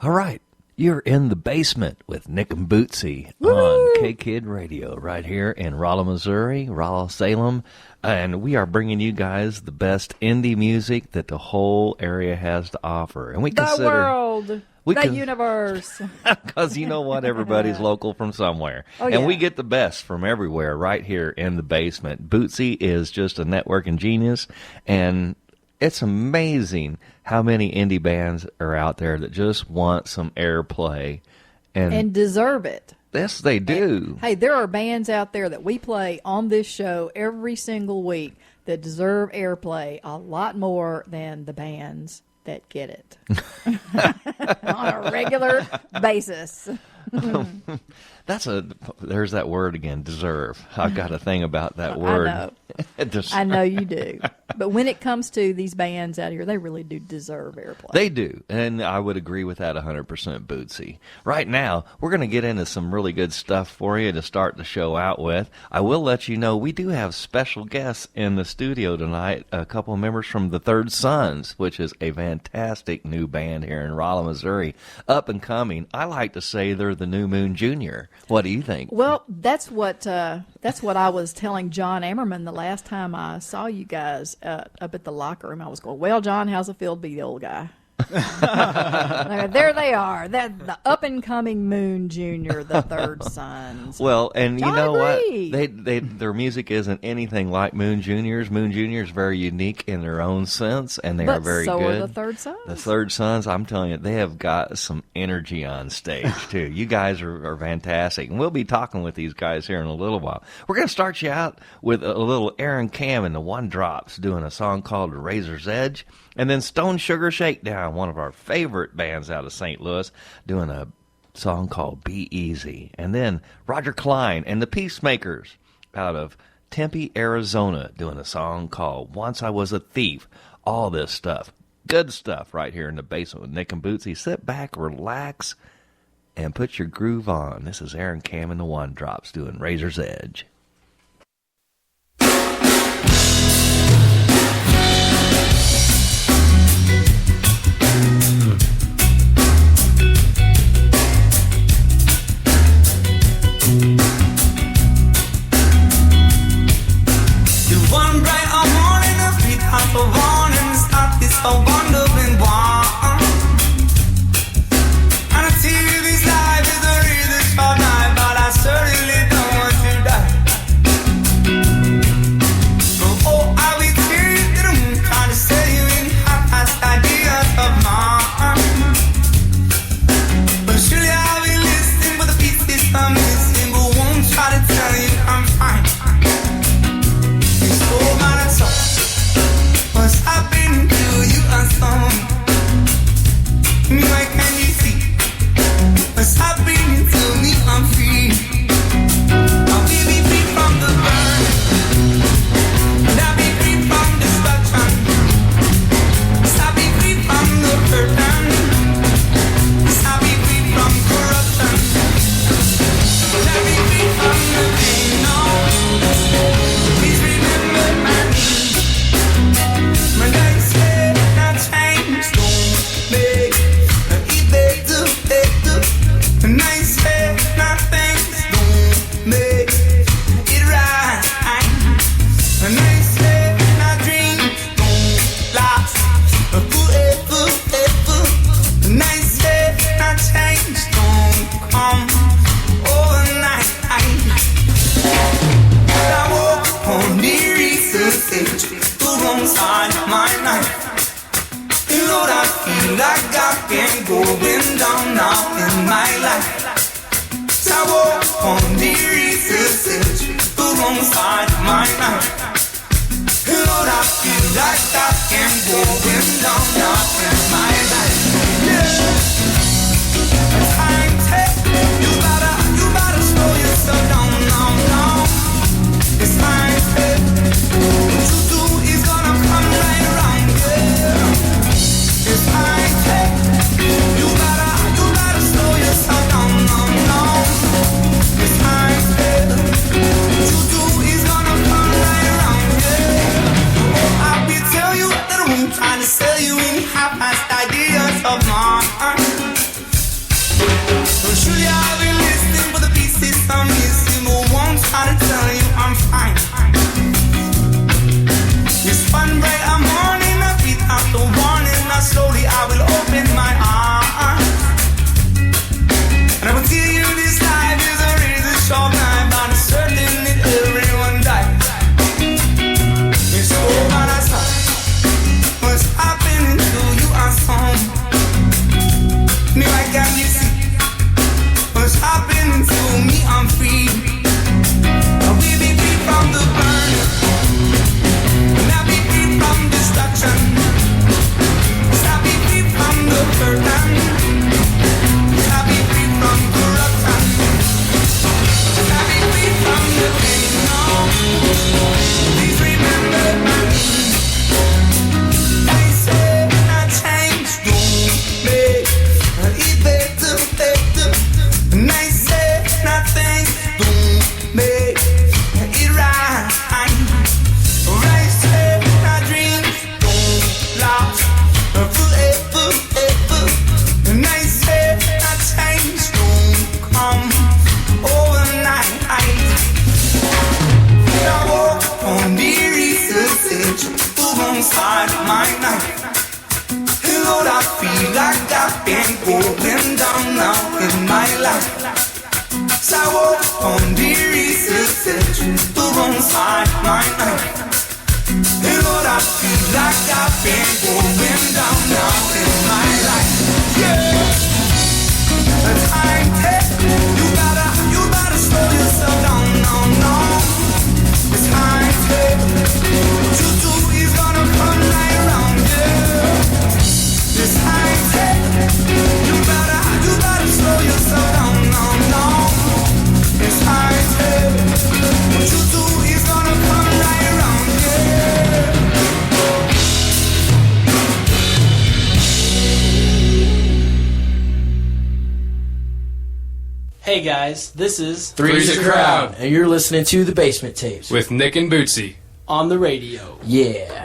All right, you're in the basement with Nick and Bootsy on K-Kid Radio right here in Rolla, Missouri, Rolla, Salem. And we are bringing you guys the best indie music that the whole area has to offer. And we the world, the universe. Because you know what? Everybody's local from somewhere. Oh, yeah. And we get the best from everywhere right here in the basement. Bootsy is just a networking genius. And it's amazing how many indie bands are out there that just want some airplay. And deserve it. Yes, they do. Hey, there are bands out there that we play on this show every single week that deserve airplay a lot more than the bands that get it on a regular basis. There's that word again, deserve. I've got a thing about that word. I know. I know you do. But when it comes to these bands out here, they really do deserve airplay. They do, and I would agree with that 100%, Bootsy. Right now, we're going to get into some really good stuff for you to start the show out with. I will let you know we do have special guests in the studio tonight, a couple of members from the Third Sons, which is a fantastic new band here in Rolla, Missouri, up and coming. I like to say they're the New Moon Junior. What do you think? Well, that's what I was telling John Ammerman the last time I saw you guys up at the locker room. I was going, well, John, how's it feel to be the old guy? There they are. The up-and-coming Moon Junior, the Third Sons. Well, and John, you know agree. what? Their music isn't anything like Moon Junior's. Moon Junior is very unique in their own sense, and they are very so good. Are the Third Sons. The Third Sons, I'm telling you, they have got some energy on stage, too. You guys are fantastic, and we'll be talking with these guys here in a little while. We're going to start you out with a little Aaron Kamm and the One Drops doing a song called Razor's Edge. And then Stone Sugar Shakedown, one of our favorite bands out of St. Louis, doing a song called Be Easy. And then Roger Clyne and the Peacemakers out of Tempe, Arizona, doing a song called Once I Was a Thief. All this stuff, good stuff right here in the basement with Nick and Bootsy. Sit back, relax, and put your groove on. This is Aaron Kamm and the One Drops doing Razor's Edge. One bright morning, a sweet half of warning, start this a wandering one. And I see this life is a really short night, but I certainly don't want to die. Oh, I will tell you that I'm trying to sell you in half-assed ideas of mine. But surely I'll be listening, but the pieces are missing, but won't try to tell you I'm fine. What's happening to you and some? Why can't you see? What's happening to me? I'm free. I'll be free from the burn. And I'll be free from destruction. I'll be free from the burden. I'll be free from corruption. I'll be free from the pain. No, please remember my name. When I say that change don't make it better. When I say that things don't make it right. When I say that dreams don't last forever. When I say that change don't come overnight. I walk on the research alongside my knife. You know that feel like I can't going down now in my life. I walk on the research alongside my knife. You know that feel like I can't going down now in my life. Yeah. Time take, you gotta slow yourself down now. It's my take. What you do is gonna come right around, yeah. It's my take. You gotta slow yourself down, no. It's my take. What you do is gonna come right around, yeah. Oh, I will tell you that I'm trying to sell you in Surely I've been listening for the pieces I'm missing, but won't try to tell you I'm fine. This one bright morning, I beat out the warning. Now slowly I will open my eyes, and I will tell you this life is a razor sharp knife. Not certain that everyone dies. It's over the sun. What's happening to you are some. Me I can't see. What's happening to me? I'm free. I will be free from the burn. And I'll be free from destruction. I'll be free from the burden. I'll be free from corruption. I'll be free from the pain. No. Please remember my name. I said I changed, don't make it better, better. And I said nothing, don't make it right. I said I dream, don't last forever, ever. And I said I change, don't come overnight. I walk on the research, move on side of my night. And Lord, I feel like I've been going down now in my life. So I walk on the research, move on side of my night. And Lord, I feel like I've been going down now in my life. Yeah, the time takes. You gotta slow yourself down. No, no. This time takes. What you do is gonna come right around. Yeah. This time takes. You gotta slow yourself down. No, no. This time takes. What you do is gonna come right around. Yeah. Hey guys, this is Three's a Crowd and you're listening to the Basement Tapes with Nick and Bootsy on the radio. Yeah.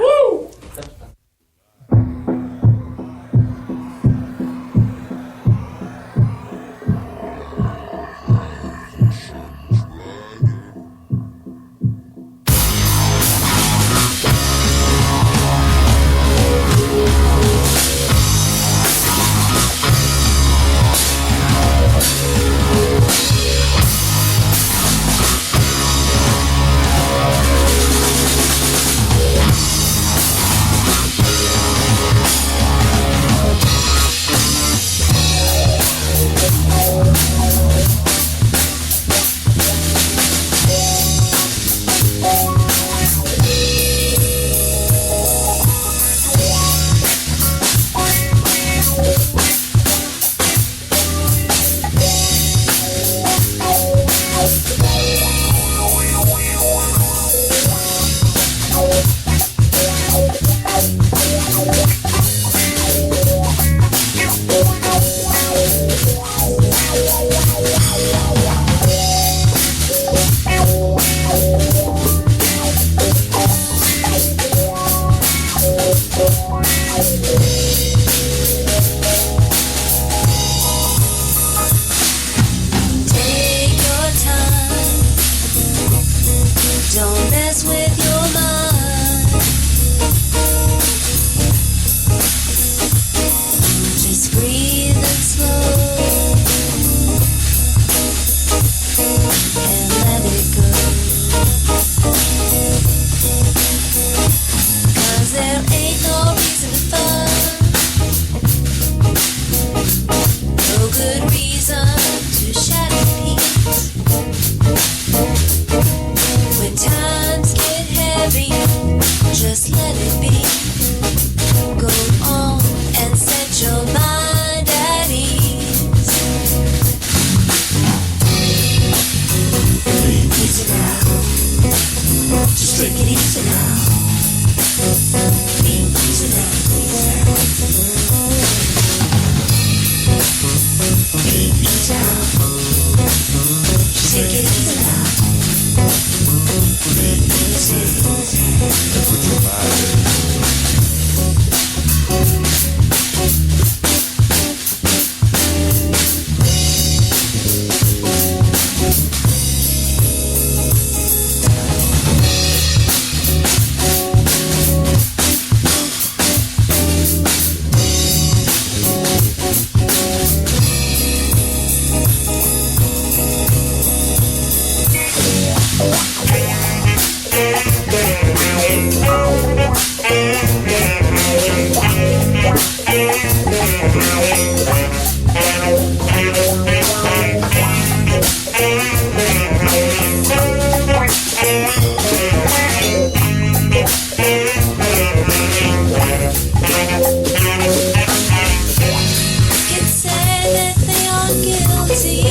routine.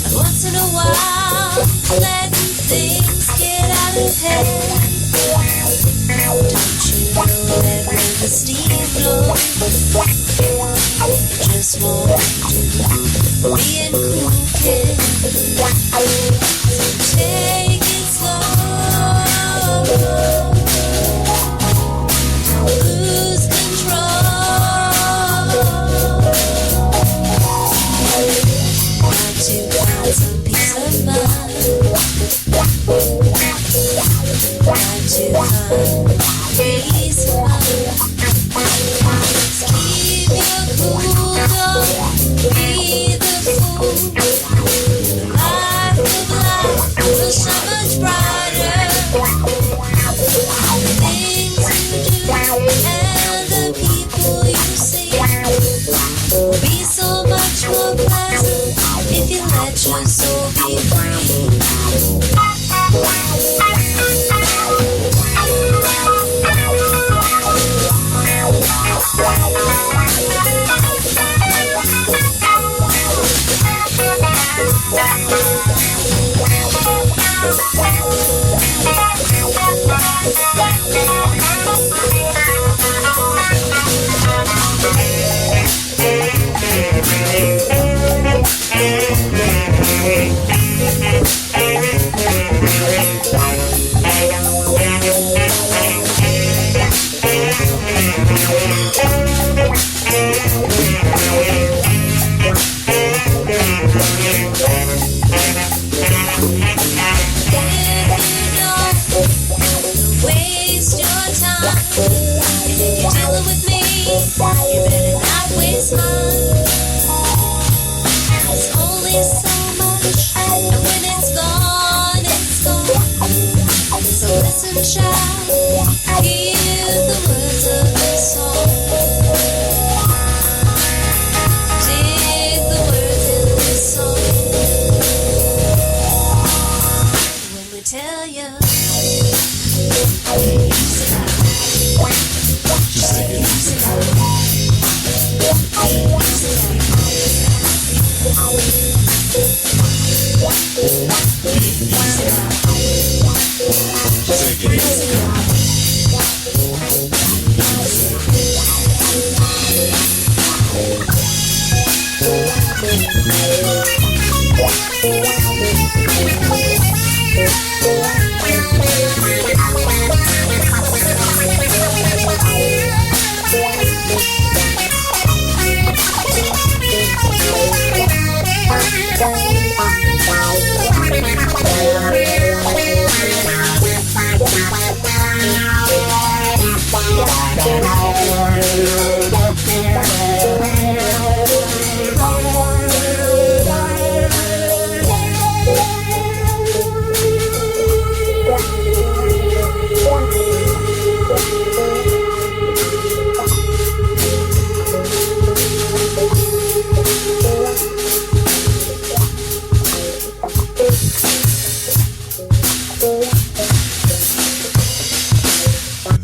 And once in a while, letting things get out of hand. Don't you know that when the steam blows, you just want to be in cool kid. So take it slow. Lose control. Got to find some peace of mind. Got to find peace of mind. Keep your cool, don't be the fool. The life of life will shine much brighter. The things you do and the people you see will be so much more pleasant if you let your soul be free. Waste your time. If you're dealing with me, you better not waste mine. There's only so much, and when it's gone, it's gone. So listen, child, hear the words of this song. Dig the words in this song. When we tell you,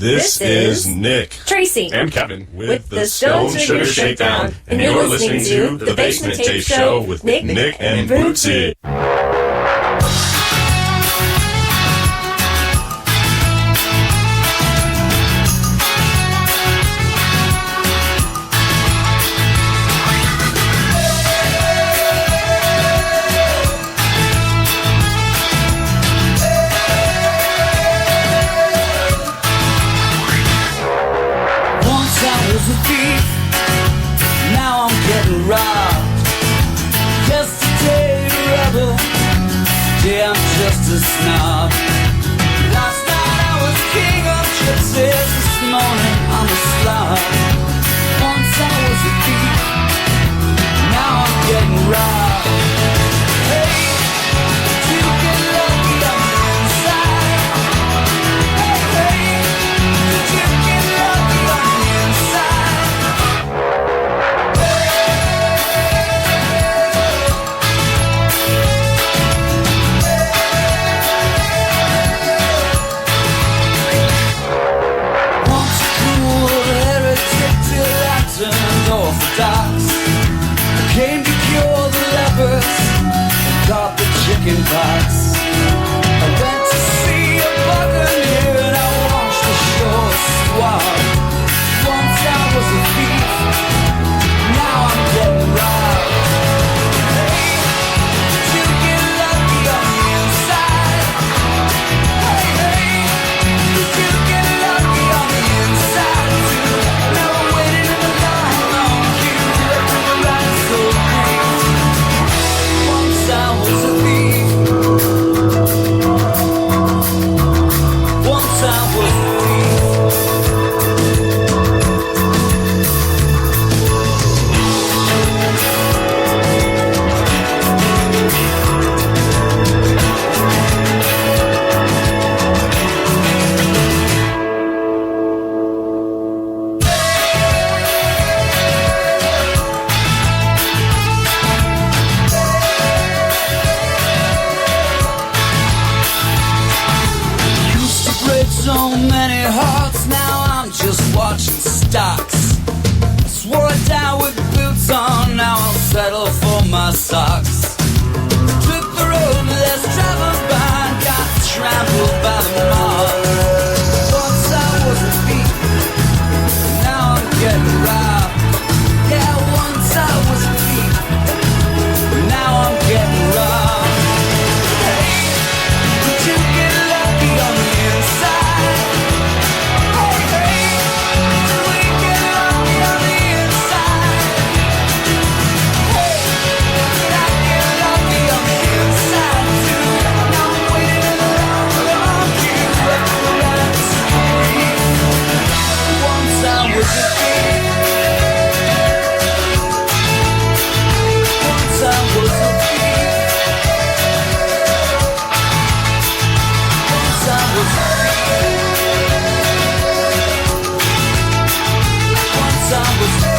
This is Nick Tracy and Kevin with the Stone Sugar Shakedown, and you're listening to The Basement Tape Show with Nick and Bootsy. Now I'm getting robbed. Yesterday, rubber. socks. Took the road less traveled by, got trampled by the mob. Once I was a thief, now I'm getting robbed. Yeah, once I was a thief, now I'm getting robbed. Hey, did you get lucky on the inside? Hey, hey, did we get lucky on the inside? Hey, did I get lucky on the inside too? Now I'm waiting in the long queue at the last street. Once I was a thief. Once I was a thief. Once I was a thief. Once I was a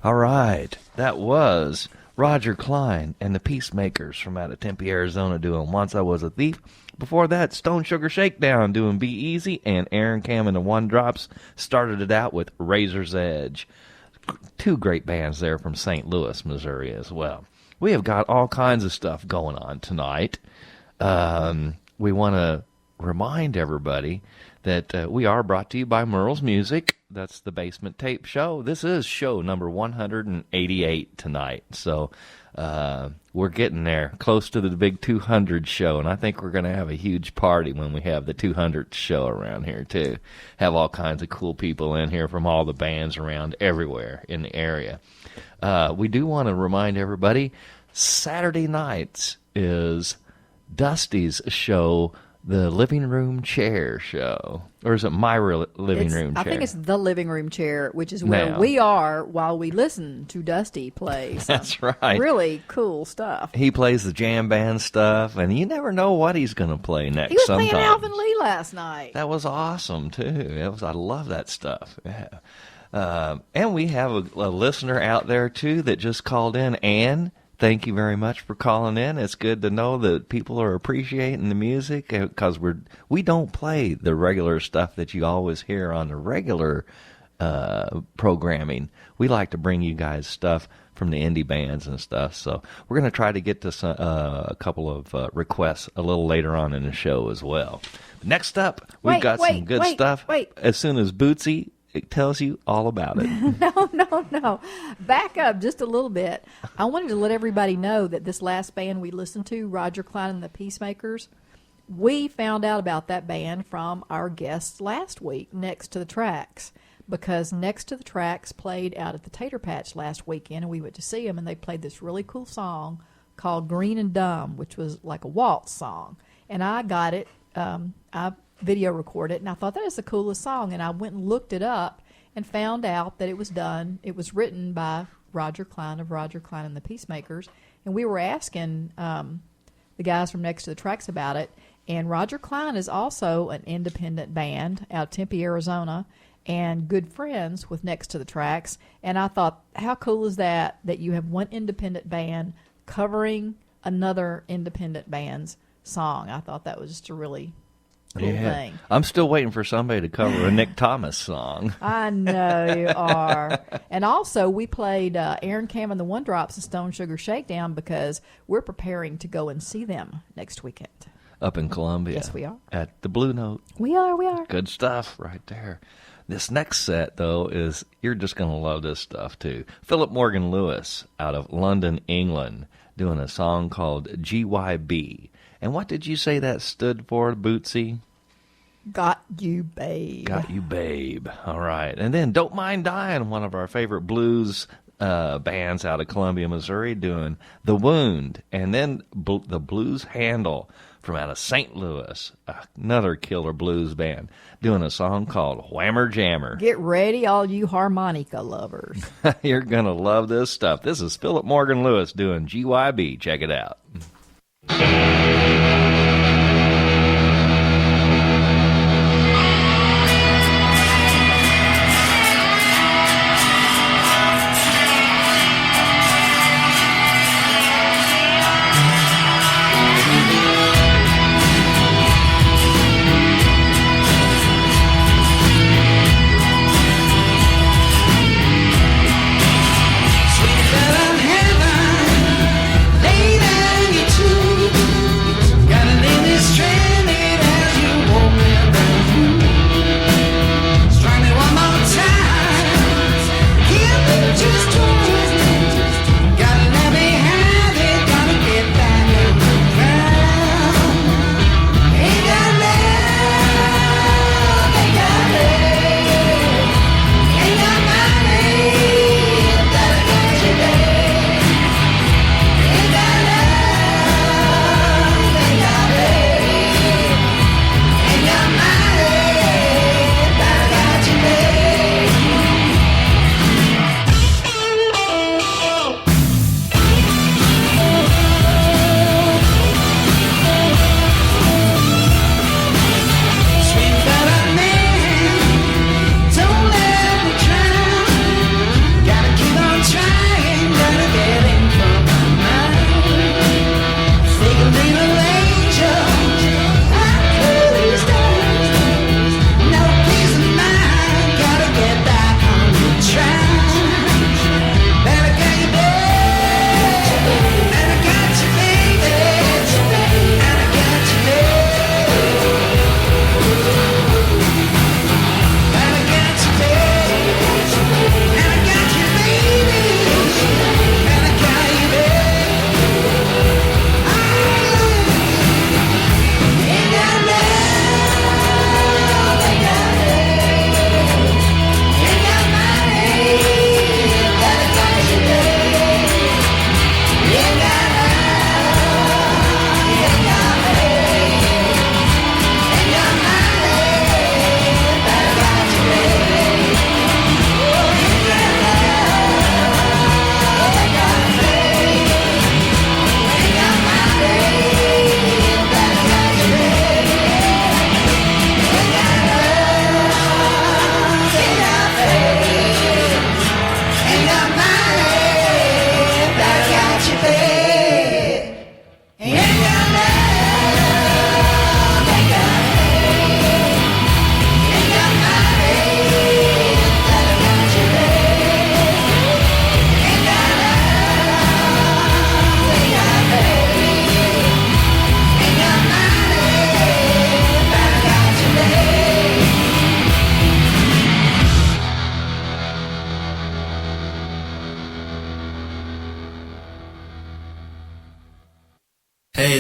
All right, that was Roger Clyne and the Peacemakers from out of Tempe, Arizona, doing Once I Was a Thief. Before that, Stone Sugar Shakedown doing Be Easy, and Aaron Kamm and the One Drops started it out with Razor's Edge. Two great bands there from St. Louis, Missouri as well. We have got all kinds of stuff going on tonight. We want to remind everybody that we are brought to you by Merle's Music. That's the Basement Tape Show. This is show number 188 tonight. So we're getting there, close to the big 200 show, and I think we're going to have a huge party when we have the 200th show around here, too. Have all kinds of cool people in here from all the bands around everywhere in the area. We do want to remind everybody, Saturday nights is Dusty's show, the Living Room Chair Show. Or is it Living Room Chair? I think it's the Living Room Chair, which is where Now. we are while we listen to Dusty play some That's right. really cool stuff. He plays the jam band stuff, and you never know what he's going to play next. He was sometimes. playing Alvin Lee last night. That was awesome, too. I love that stuff. Yeah. And we have a listener out there, too, that just called in. Ann, thank you very much for calling in. It's good to know that people are appreciating the music, because we don't play the regular stuff that you always hear on the regular programming. We like to bring you guys stuff from the indie bands and stuff. So we're going to try to get to a couple of requests a little later on in the show as well. Next up, we've got some good stuff. As soon as Bootsy tells you all about it. No. Back up just a little bit. I wanted to let everybody know that this last band we listened to, Roger Clyne and the Peacemakers, we found out about that band from our guests last week, Next to the Tracks, because Next to the Tracks played out at the Tater Patch last weekend, and we went to see them, and they played this really cool song called Green and Dumb, which was like a waltz song. And I got it. I video recorded it, and I thought that is the coolest song, and I went and looked it up and found out that it was written by Roger Clyne of Roger Clyne and the Peacemakers, and we were asking the guys from Next to the Tracks about it, and Roger Clyne is also an independent band out of Tempe, Arizona, and good friends with Next to the Tracks, and I thought, how cool is that you have one independent band covering another independent band's song. I thought that was just a really cool thing. I'm still waiting for somebody to cover a Nick Thomas song. I know you are. And also, we played Aaron Kamm and the One Drops and Stone Sugar Shakedown because we're preparing to go and see them next weekend. Up in Columbia. Yes, we are. At the Blue Note. We are. Good stuff right there. This next set, though, is, you're just going to love this stuff, too. Philip Morgan Lewis out of London, England, doing a song called GYB. And what did you say that stood for, Bootsy? Got You Babe. Got You Babe. All right. And then Don't Mind Dying, one of our favorite blues bands out of Columbia, Missouri, doing The Wound. And then the Blues Handle from out of St. Louis, another killer blues band, doing a song called Whammer Jammer. Get ready, all you harmonica lovers. You're going to love this stuff. This is Philip Morgan Lewis doing GYB. Check it out.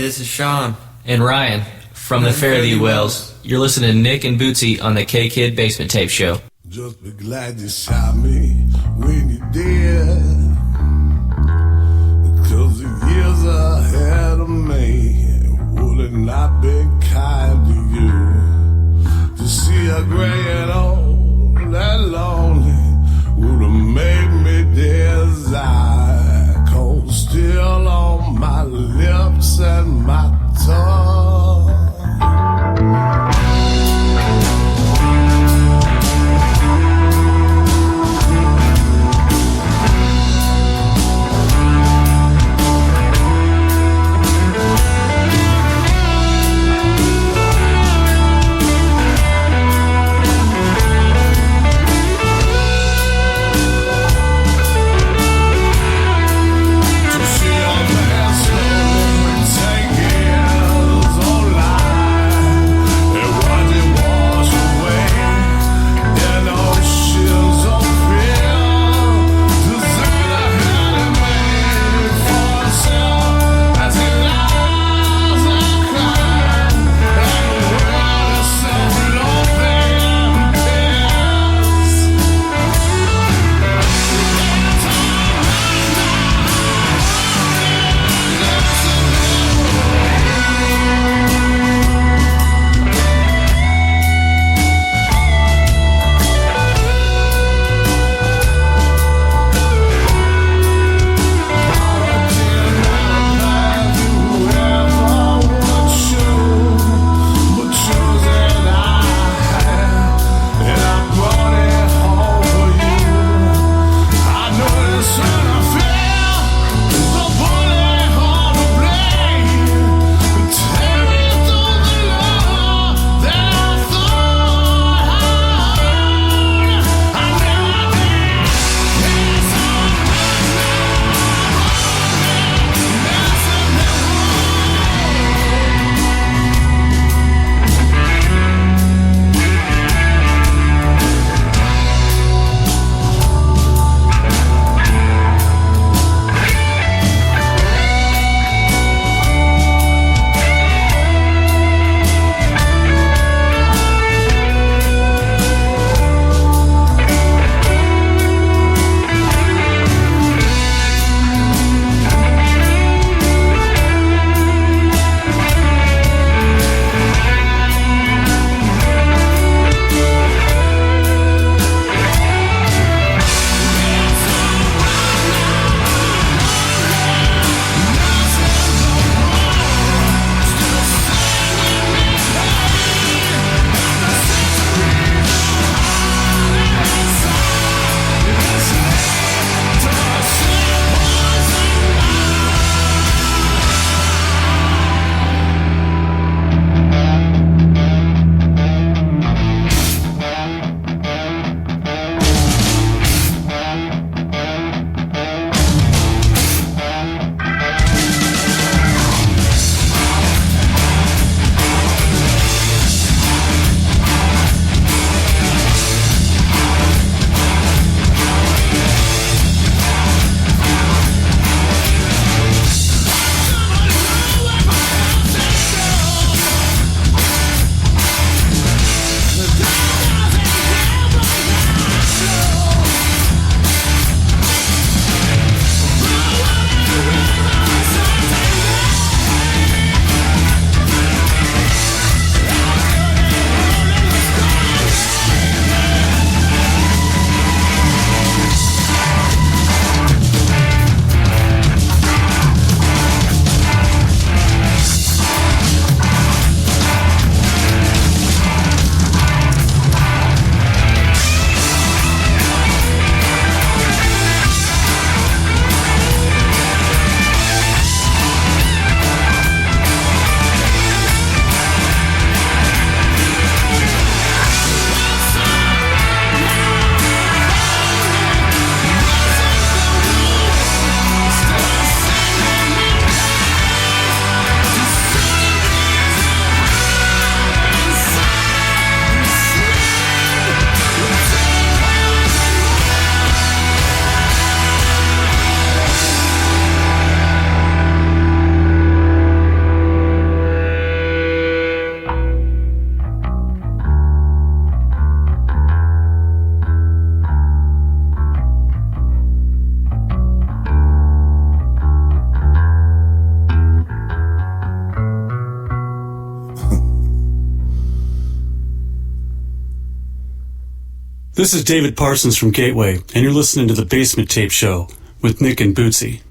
this is Sean. And Ryan from the Fare Thee Wells. You're listening to Nick and Bootsy on the K-Kid Basement Tape Show. Just be glad you shot me when you did, because the years ahead of me would have not been kind to you. To see her gray and old and lonely would have made me desire cold still on my lips and my tongue. This is David Parsons from Gateway, and you're listening to The Basement Tape Show with Nick and Bootsy.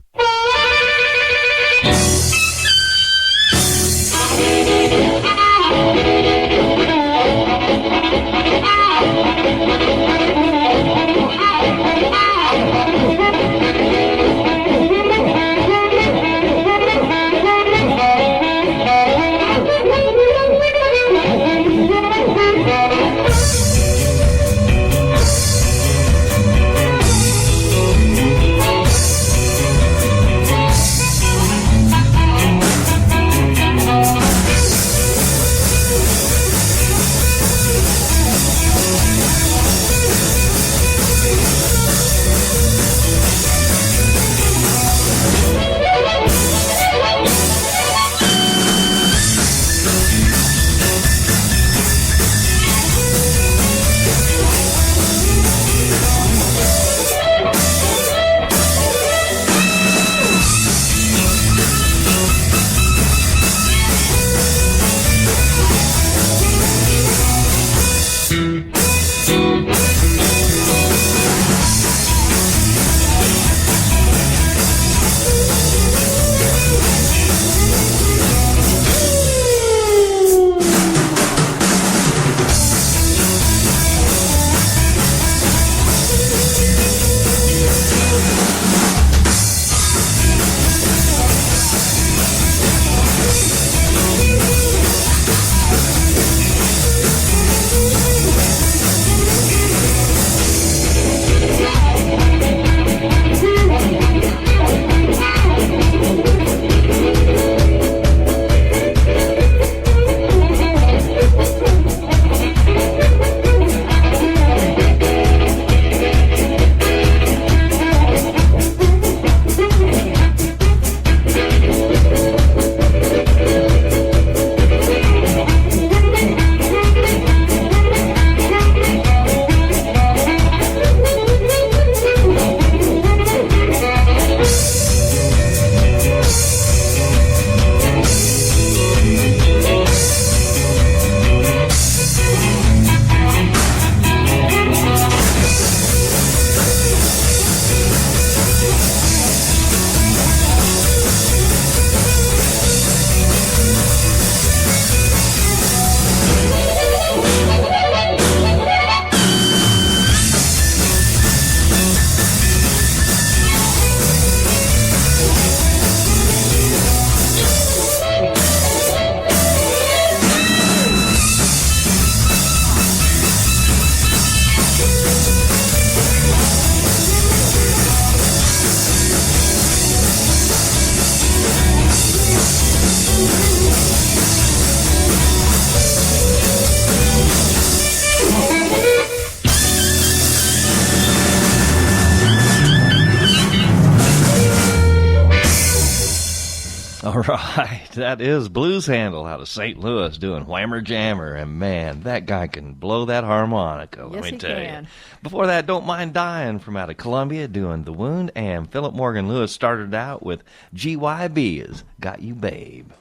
All right, that is Blues Handle out of St. Louis doing Whammer Jammer, and man, that guy can blow that harmonica, let me tell you. Before that, Don't Mind Dying from out of Columbia doing The Wound, and Philip Morgan Lewis started out with GYB's Got You Babe.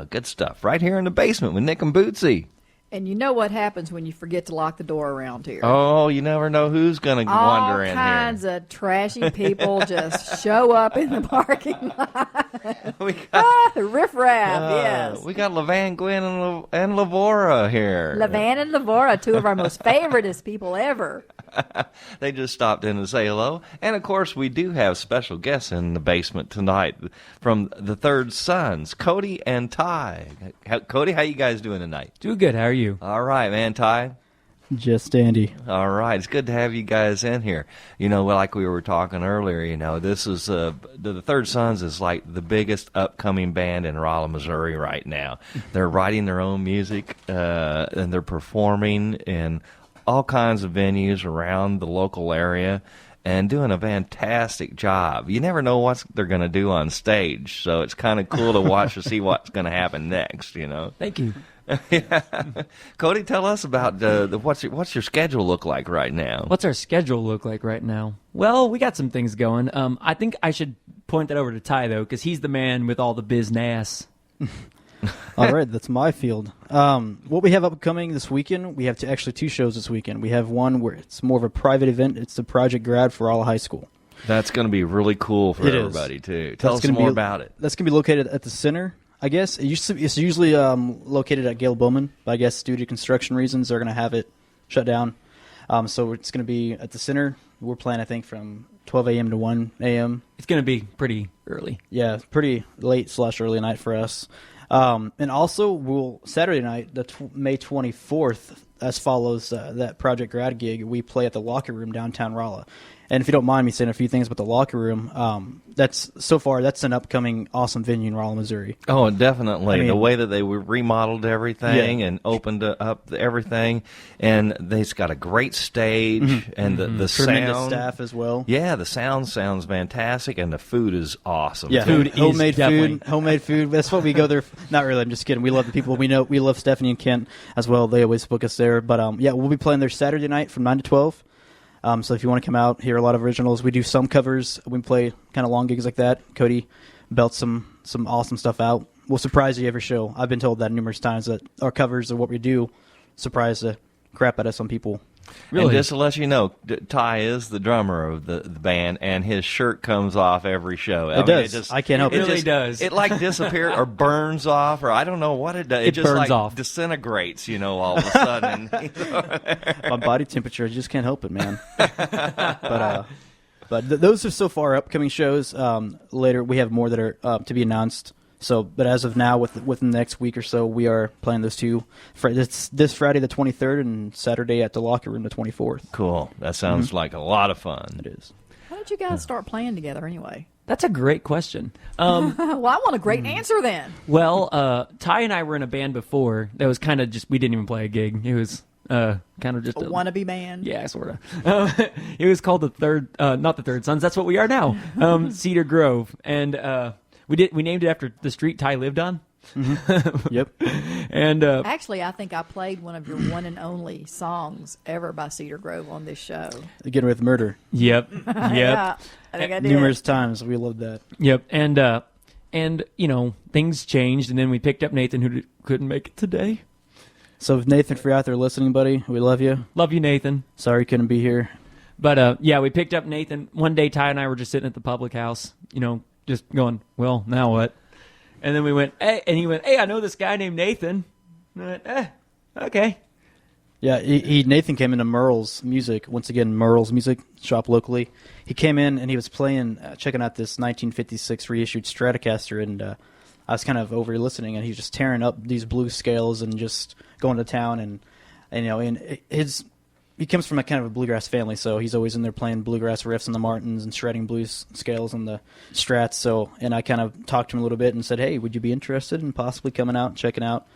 Good stuff. Right here in the basement with Nick and Bootsy. And you know what happens when you forget to lock the door around here. Oh, you never know who's going to wander in here. All kinds of trashy people just show up in the parking lot. We got riffraff, yes. We got Levan, Gwen, and Lavora here. Levan and Lavora, two of our most favoritist people ever. They just stopped in to say hello. And, of course, we do have special guests in the basement tonight from the Third Sons, Cody and Ty. Cody, how you guys doing tonight? Doing good. How are you? All right, man. Ty? Just Andy. All right. It's good to have you guys in here. You know, like we were talking earlier, you know, this is the Third Sons is like the biggest upcoming band in Rolla, Missouri right now. They're writing their own music, and they're performing in all kinds of venues around the local area and doing a fantastic job. You never know what they're going to do on stage, so it's kind of cool to watch to see what's going to happen next, you know. Thank you. Yeah. Cody, tell us about what's your schedule look like right now? What's our schedule look like right now? Well, we got some things going. I think I should point that over to Ty, though, because he's the man with all the business. All right, that's my field. What we have upcoming this weekend, we have actually 2 shows this weekend. We have one where it's more of a private event. It's the Project Grad for all high school. That's going to be really cool for everybody, too. Tell us more about it. That's going to be located at the center, I guess. It's usually located at Gail Bowman, but I guess due to construction reasons, they're going to have it shut down. So it's going to be at the center. We're playing, I think, from 12 a.m. to 1 a.m. It's going to be pretty early. Yeah, pretty late/early night for us. And also, Saturday night, May 24th, as follows that Project Grad gig, we play at the Locker Room downtown Rolla. And if you don't mind me saying a few things about the Locker Room, that's an upcoming awesome venue in Rolla, Missouri. Oh, definitely. I mean, the way that they remodeled everything and opened up everything, and they've got a great stage, and the tremendous sound staff as well. Yeah, the sound sounds fantastic, and the food is awesome. Yeah, food homemade definitely. homemade food. That's what we go there. Not really. I'm just kidding. We love the people we know. We love Stephanie and Kent as well. They always book us there. But yeah, we'll be playing there Saturday night from 9 to 12. So if you want to come out, hear a lot of originals, we do some covers. We play kind of long gigs like that. Cody belts some awesome stuff out. We'll surprise you every show. I've been told that numerous times that our covers are what we do surprise the crap out of some people. Really? And just to let you know, Ty is the drummer of the band, and his shirt comes off every show. It does. I can't help it. It really does. It like disappears or burns off, or I don't know what it does. It just burns like off. disintegrates, all of a sudden. My body temperature, I just can't help it, man. But those are so far upcoming shows. Later, we have more that are to be announced. So, but as of now, within the next week or so, we are playing those 2. This Friday the 23rd and Saturday at the Locker Room the 24th. Cool. That sounds like a lot of fun. It is. How did you guys start playing together anyway? That's a great question. Well, I want a great answer then. Well, Ty and I were in a band before that was kind of just, we didn't even play a gig. It was kind of just a wannabe band. Yeah, sort of. It was called not the Third Sons. That's what we are now. Cedar Grove. And we named it after the street Ty lived on. Mm-hmm. Yep. And actually, I think I played one of your one and only songs ever by Cedar Grove on this show. Again with Murder. Yep. Yeah, I think I did. Numerous times. We loved that. Yep. And things changed, and then we picked up Nathan, who couldn't make it today. So if Nathan, if you're out there listening, buddy, we love you. Love you, Nathan. Sorry you couldn't be here. But yeah, we picked up Nathan. One day, Ty and I were just sitting at the public house, just going, well, now what? And then we went, hey, and he went, hey, I know this guy named Nathan. And I went, okay. Yeah, Nathan came into Merle's Music, once again, Merle's Music shop locally. He came in and he was playing, checking out this 1956 reissued Stratocaster, and I was kind of over listening, and he was just tearing up these blues scales and just going to town, and he comes from a kind of a bluegrass family, so he's always in there playing bluegrass riffs on the Martins and shredding blues scales on the Strats. So, and I kind of talked to him a little bit and said, hey, would you be interested in possibly coming out and checking out,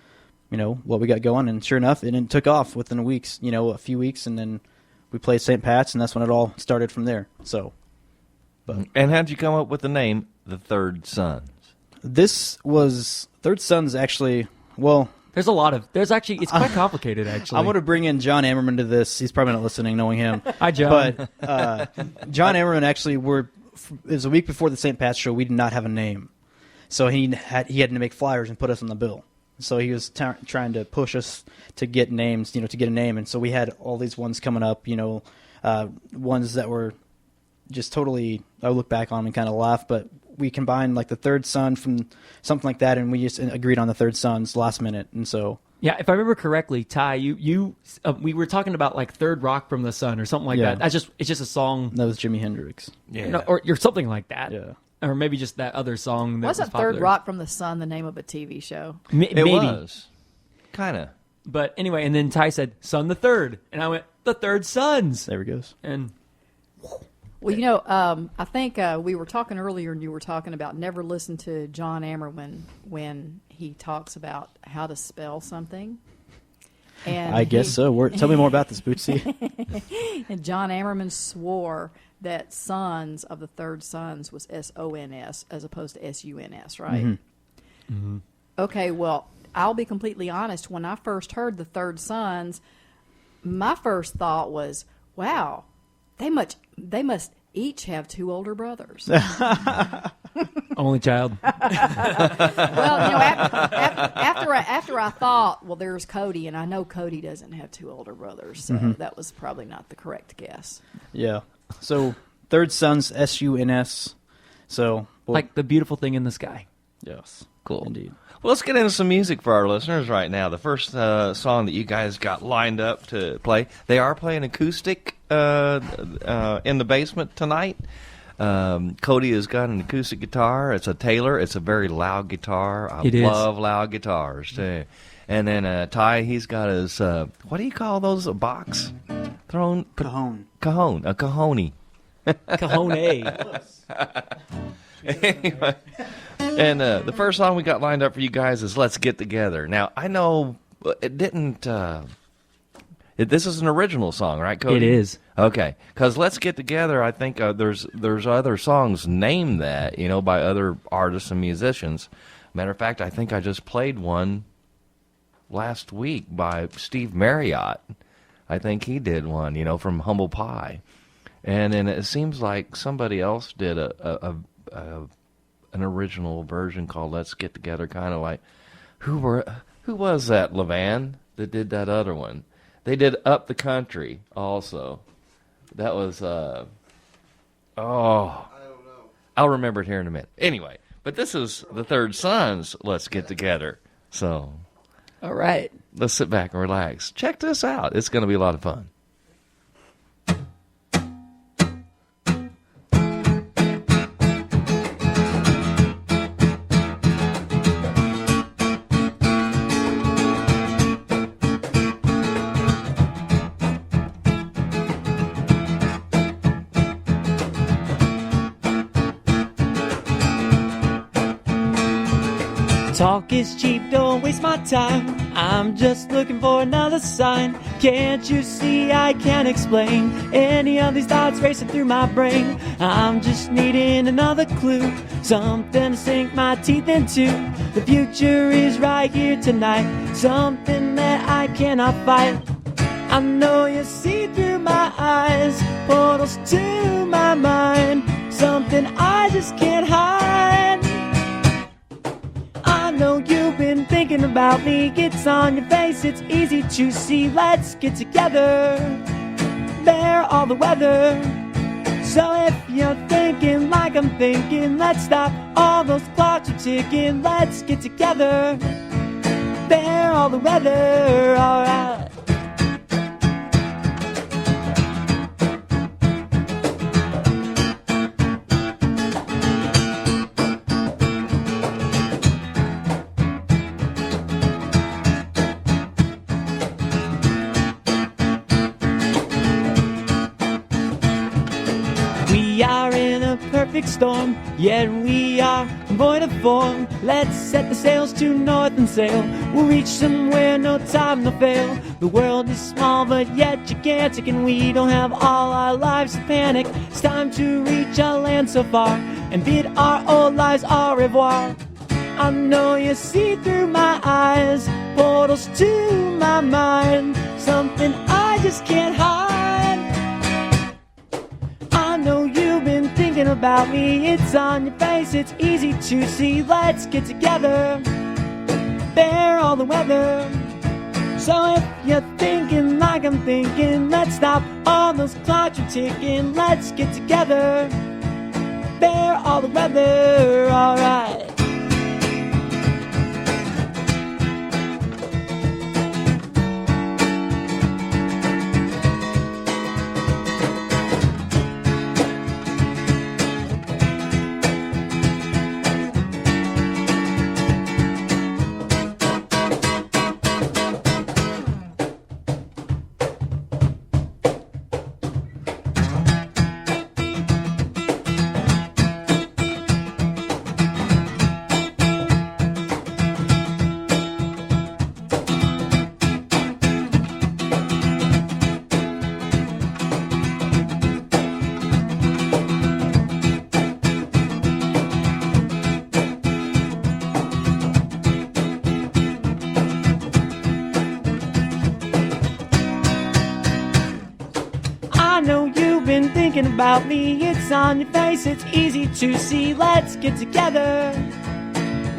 what we got going? And sure enough, it took off within a few weeks, and then we played St. Pat's, and that's when it all started from there. So, and how'd you come up with the name, The Third Sons? This was Third Sons actually. Well, there's actually, it's quite complicated, actually. I'm going to bring in John Ammerman to this. He's probably not listening, knowing him. Hi, John. But John Ammerman actually, it was a week before the St. Pat's show. We did not have a name. So he had to make flyers and put us on the bill. So he was trying to push us to get names, to get a name. And so we had all these ones coming up, ones that were just totally, I look back on them and kind of laugh, but we combined like the Third Son from something like that, and we just agreed on the Third Sons last minute, and so. Yeah, if I remember correctly, Ty, we were talking about like Third Rock from the Sun or something like that. It's just a song. That was Jimi Hendrix. Yeah, or something like that. Yeah, or maybe just that other song. That Wasn't was popular. Third Rock from the Sun the name of a TV show? It was, kind of. But anyway, and then Ty said Son the Third, and I went The Third Sons. There he goes. And. Well, I think we were talking earlier, and you were talking about never listen to John Ammerman when he talks about how to spell something. And I guess so. Tell me more about this, Bootsy. And John Ammerman swore that Sons of the Third Sons was S-O-N-S as opposed to S-U-N-S, right? Mm-hmm. Mm-hmm. Okay, well, I'll be completely honest. When I first heard the Third Sons, my first thought was, wow, they must each have two older brothers. Only child. Well, after I thought, well, there's Cody, and I know Cody doesn't have two older brothers, so that was probably not the correct guess. Yeah. So third son's SUNS. So Like the beautiful thing in the sky. yes, Cool. indeed. Well, let's get into some music for our listeners right now. The first song that you guys got lined up to play, they are playing acoustic in the basement tonight. Cody has got an acoustic guitar. It's a Taylor. It's a very loud guitar. I love loud guitars, too. And then Ty, he's got his, what do you call those, a box? Cajon. Cajon, a cajoni. Cajone. Anyway, and the first song we got lined up for you guys is "Let's Get Together." Now, I know it didn't. This is an original song, right, Cody? It is. Okay, because "Let's Get Together," I think there's other songs named that, by other artists and musicians. Matter of fact, I think I just played one last week by Steve Marriott. I think he did one, from Humble Pie. And then it seems like somebody else did an original version called "Let's Get Together," kind of like who was that, Levan, that did that other one? They did "Up the Country" also. That was I don't know. I'll remember it here in a minute. Anyway, but this is the Third Son's "Let's Get Together." So, All right. let's sit back and relax. Check this out. It's going to be a lot of fun. Talk is cheap, don't waste my time. I'm just looking for another sign. Can't you see I can't explain any of these thoughts racing through my brain? I'm just needing another clue, something to sink my teeth into. The future is right here tonight, something that I cannot fight. I know you see through my eyes, portals to my mind, something I just can't hide. I know you've been thinking about me. It's on your face, it's easy to see. Let's get together, bear all the weather. So if you're thinking like I'm thinking, let's stop all those clocks are ticking. Let's get together, bear all the weather. Alright. We are in a perfect storm, yet we are void of form. Let's set the sails to north and sail. We'll reach somewhere, no time, no fail. The world is small, but yet gigantic, and we don't have all our lives to panic. It's time to reach a land so far and bid our old lives au revoir. I know you see through my eyes, portals to my mind, something I just can't hide. I know you've been thinking about me. It's on your face, it's easy to see. Let's get together, bear all the weather. So if you're thinking like I'm thinking, let's stop all those clocks are ticking. Let's get together, bear all the weather. Alright. been thinking about me. It's on your face, it's easy to see. Let's get together,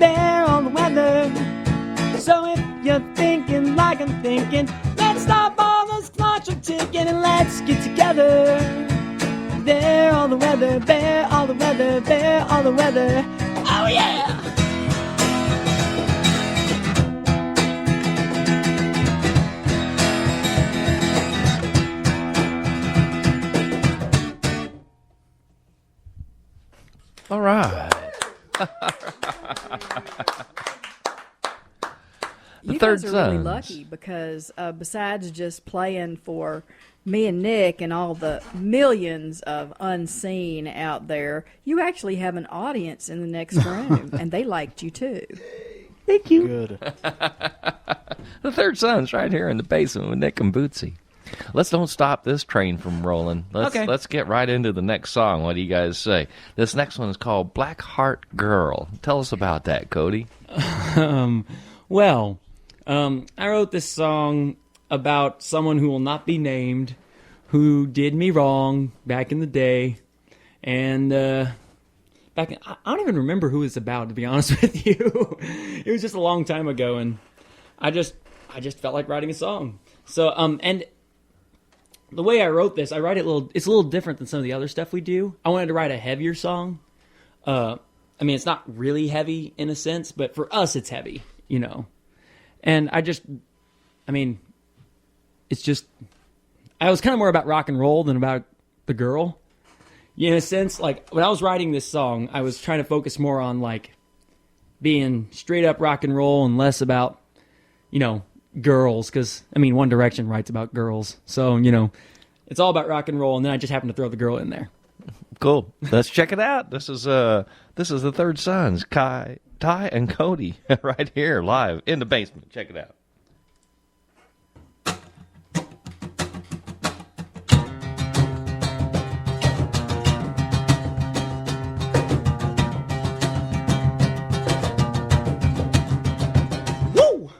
bear on the weather. So if you're thinking like I'm thinking, let's stop all those clocks are ticking and let's get together. Bear all the weather, bear all the weather, bear all the weather. Oh yeah! All right. You Third guys are really Sons. lucky because besides just playing for me and Nick and all the millions of unseen out there, you actually have an audience in the next room, and they liked you too. Thank you. Good. The Third Son's right here in the basement with Nick and Bootsy. Let's don't stop this train from rolling. Let's get right into the next song. What do you guys say? This next one is called Black Heart Girl. Tell us about that, Cody. Well, I wrote this song about someone who will not be named, who did me wrong back in the day, and I don't even remember who it's about, to be honest with you. It was just a long time ago, and I just felt like writing a song. So and the way I wrote this, it's a little different than some of the other stuff we do. I wanted to write a heavier song. I mean, it's not really heavy in a sense, but for us, it's heavy, you know. And I was kind of more about rock and roll than about the girl. In a sense, like, when I was writing this song, I was trying to focus more on, like, being straight up rock and roll and less about, you know, girls. Because, I mean, One Direction writes about girls. So, you know, it's all about rock and roll, and then I just happened to throw the girl in there. Cool. Let's check it out. This is the Third Sons, Ty and Cody, right here live in the basement. Check it out. Woo!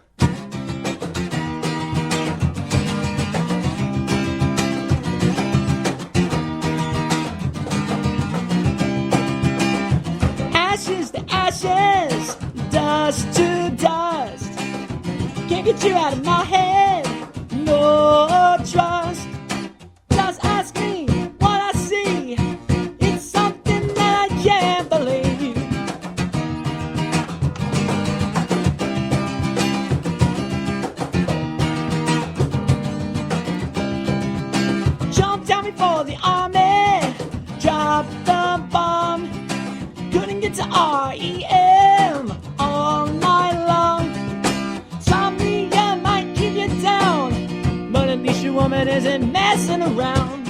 Ashes to ashes, dust to dust. Can't get you out of my head, no trust. Just ask me what I see. It's something that I can't believe. Jumped down before the army, dropped the bomb. Couldn't get to REM all night long. Insomnia might keep you down, but at least your woman isn't messing around.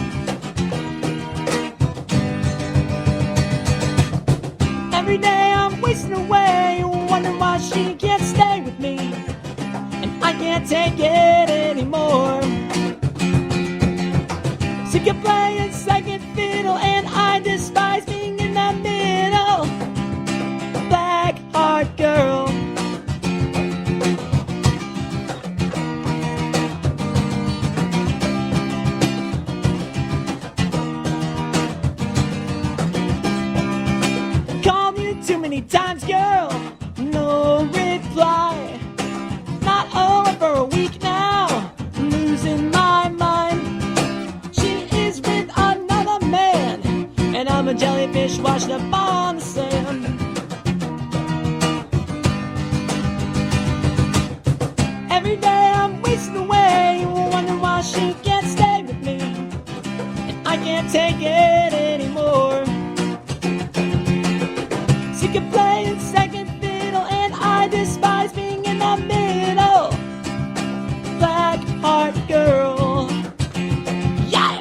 Every day I'm wasting away, wondering why she can't stay with me, and I can't take it anymore. Sick of playing second fiddle, and I despise being in the middle. Black heart girl. Called you too many times, girl, no reply. Not over for a week now, losing my mind. She is with another man, and I'm a jellyfish washed up on the sand. Every day I'm wasting away, wondering why she can't stay with me, and I can't take it anymore. Sick of playing second fiddle, and I despise being in the middle. Black heart girl. Yeah!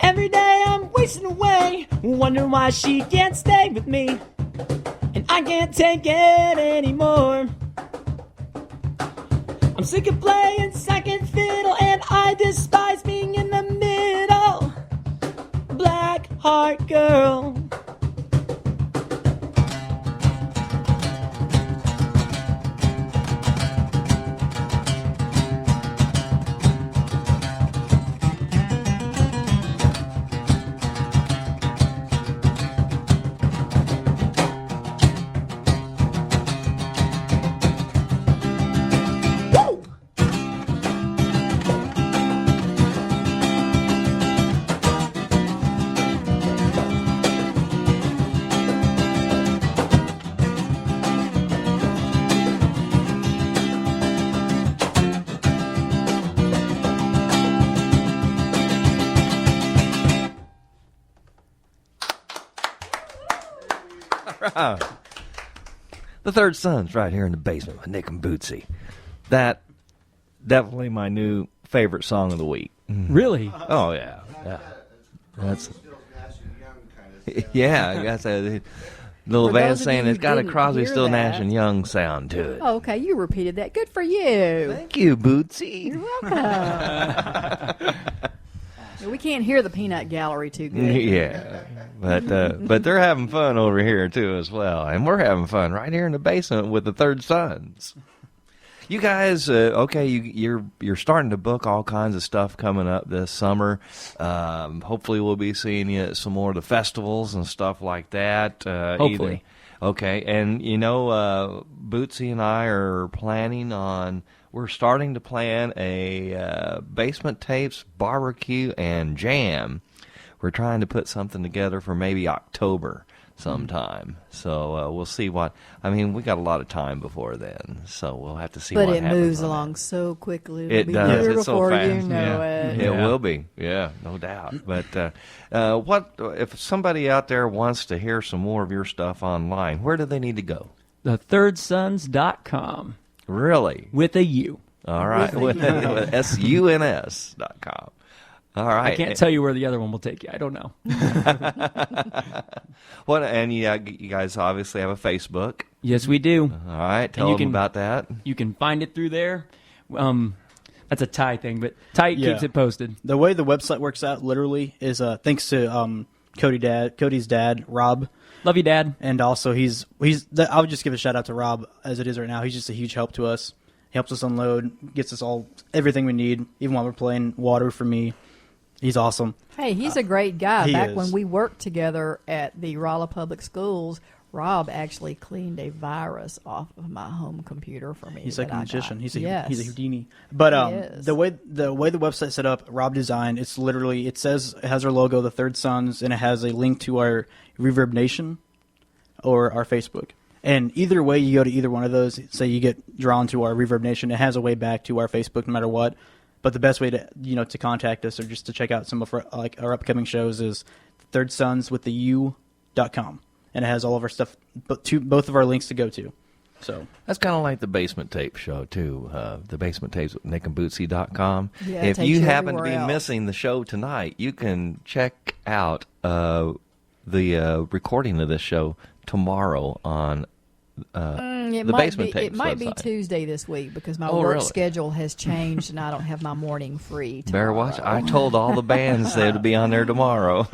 Every day I'm wasting away, wondering why she can't stay with me, and I can't take it anymore. I'm sick of playing second fiddle, and I despise being in the middle. Black heart girl. The Third Son's right here in the basement with Nick and Bootsy. That definitely my new favorite song of the week. Really? Oh yeah, yeah. That's yeah. That's a little For band those of saying you it's who got a didn't Crosby, hear Still, that- Nash and Young sound to it. Oh, okay, you repeated that. Good for you. Thank you, Bootsy. You're welcome. We can't hear the peanut gallery too good. Yeah, but they're having fun over here too as well, and we're having fun right here in the basement with the Third Sons. You guys, okay? You're starting to book all kinds of stuff coming up this summer. Hopefully, we'll be seeing you at some more of the festivals and stuff like that. Hopefully. Okay, and Bootsy and I are planning on. We're starting to plan a Basement Tapes barbecue and jam. We're trying to put something together for maybe October sometime. So we'll see what. I mean, we got a lot of time before then, so we'll have to see. But what it happens moves on along that. so quickly. It'll It be does. here It's so before fast. you know it. It will be. Yeah, no doubt. But what if somebody out there wants to hear some more of your stuff online? Where do they need to go? TheThirdSons.com. Really? With a U. All right. With SUNS.com. All right. I can't tell you where the other one will take you. I don't know. What? And you guys obviously have a Facebook. Yes, we do. All right. Tell them about that. You can find it through there. That's a Ty thing, but Ty keeps it posted. The way the website works out literally is thanks to Cody's dad, Rob. Love you, Dad. And also I would just give a shout out to Rob as it is right now. He's just a huge help to us. He helps us unload, gets us all everything we need, even while we're playing water for me. He's awesome. Hey, he's a great guy. He Back is. when we worked together at the Rolla Public Schools, Rob actually cleaned a virus off of my home computer for me. He's like that a I magician. got. He's a Yes. Houdini. But He is. the way the website's set up, Rob designed. It's literally it has our logo, the Third Sons, and it has a link to our Reverb Nation or our Facebook. And either way, you go to either one of those. Say you get drawn to our Reverb Nation, it has a way back to our Facebook, no matter what. But the best way to contact us or just to check out some of our upcoming shows is thirdSonswiththeu.com, and it has all of our stuff, both of our links to go to. So that's kind of like the Basement Tape show too. The Basement Tapes with nickandbootsy.com. Yeah, it if takes you you happen to be everywhere else. missing the show tonight, you can check out the recording of this show tomorrow on the Basement Tapes It might be website. Tuesday this week because my Oh, work really? schedule has changed and I don't have my morning free Better tomorrow. watch. I told all the bands they would be on there tomorrow.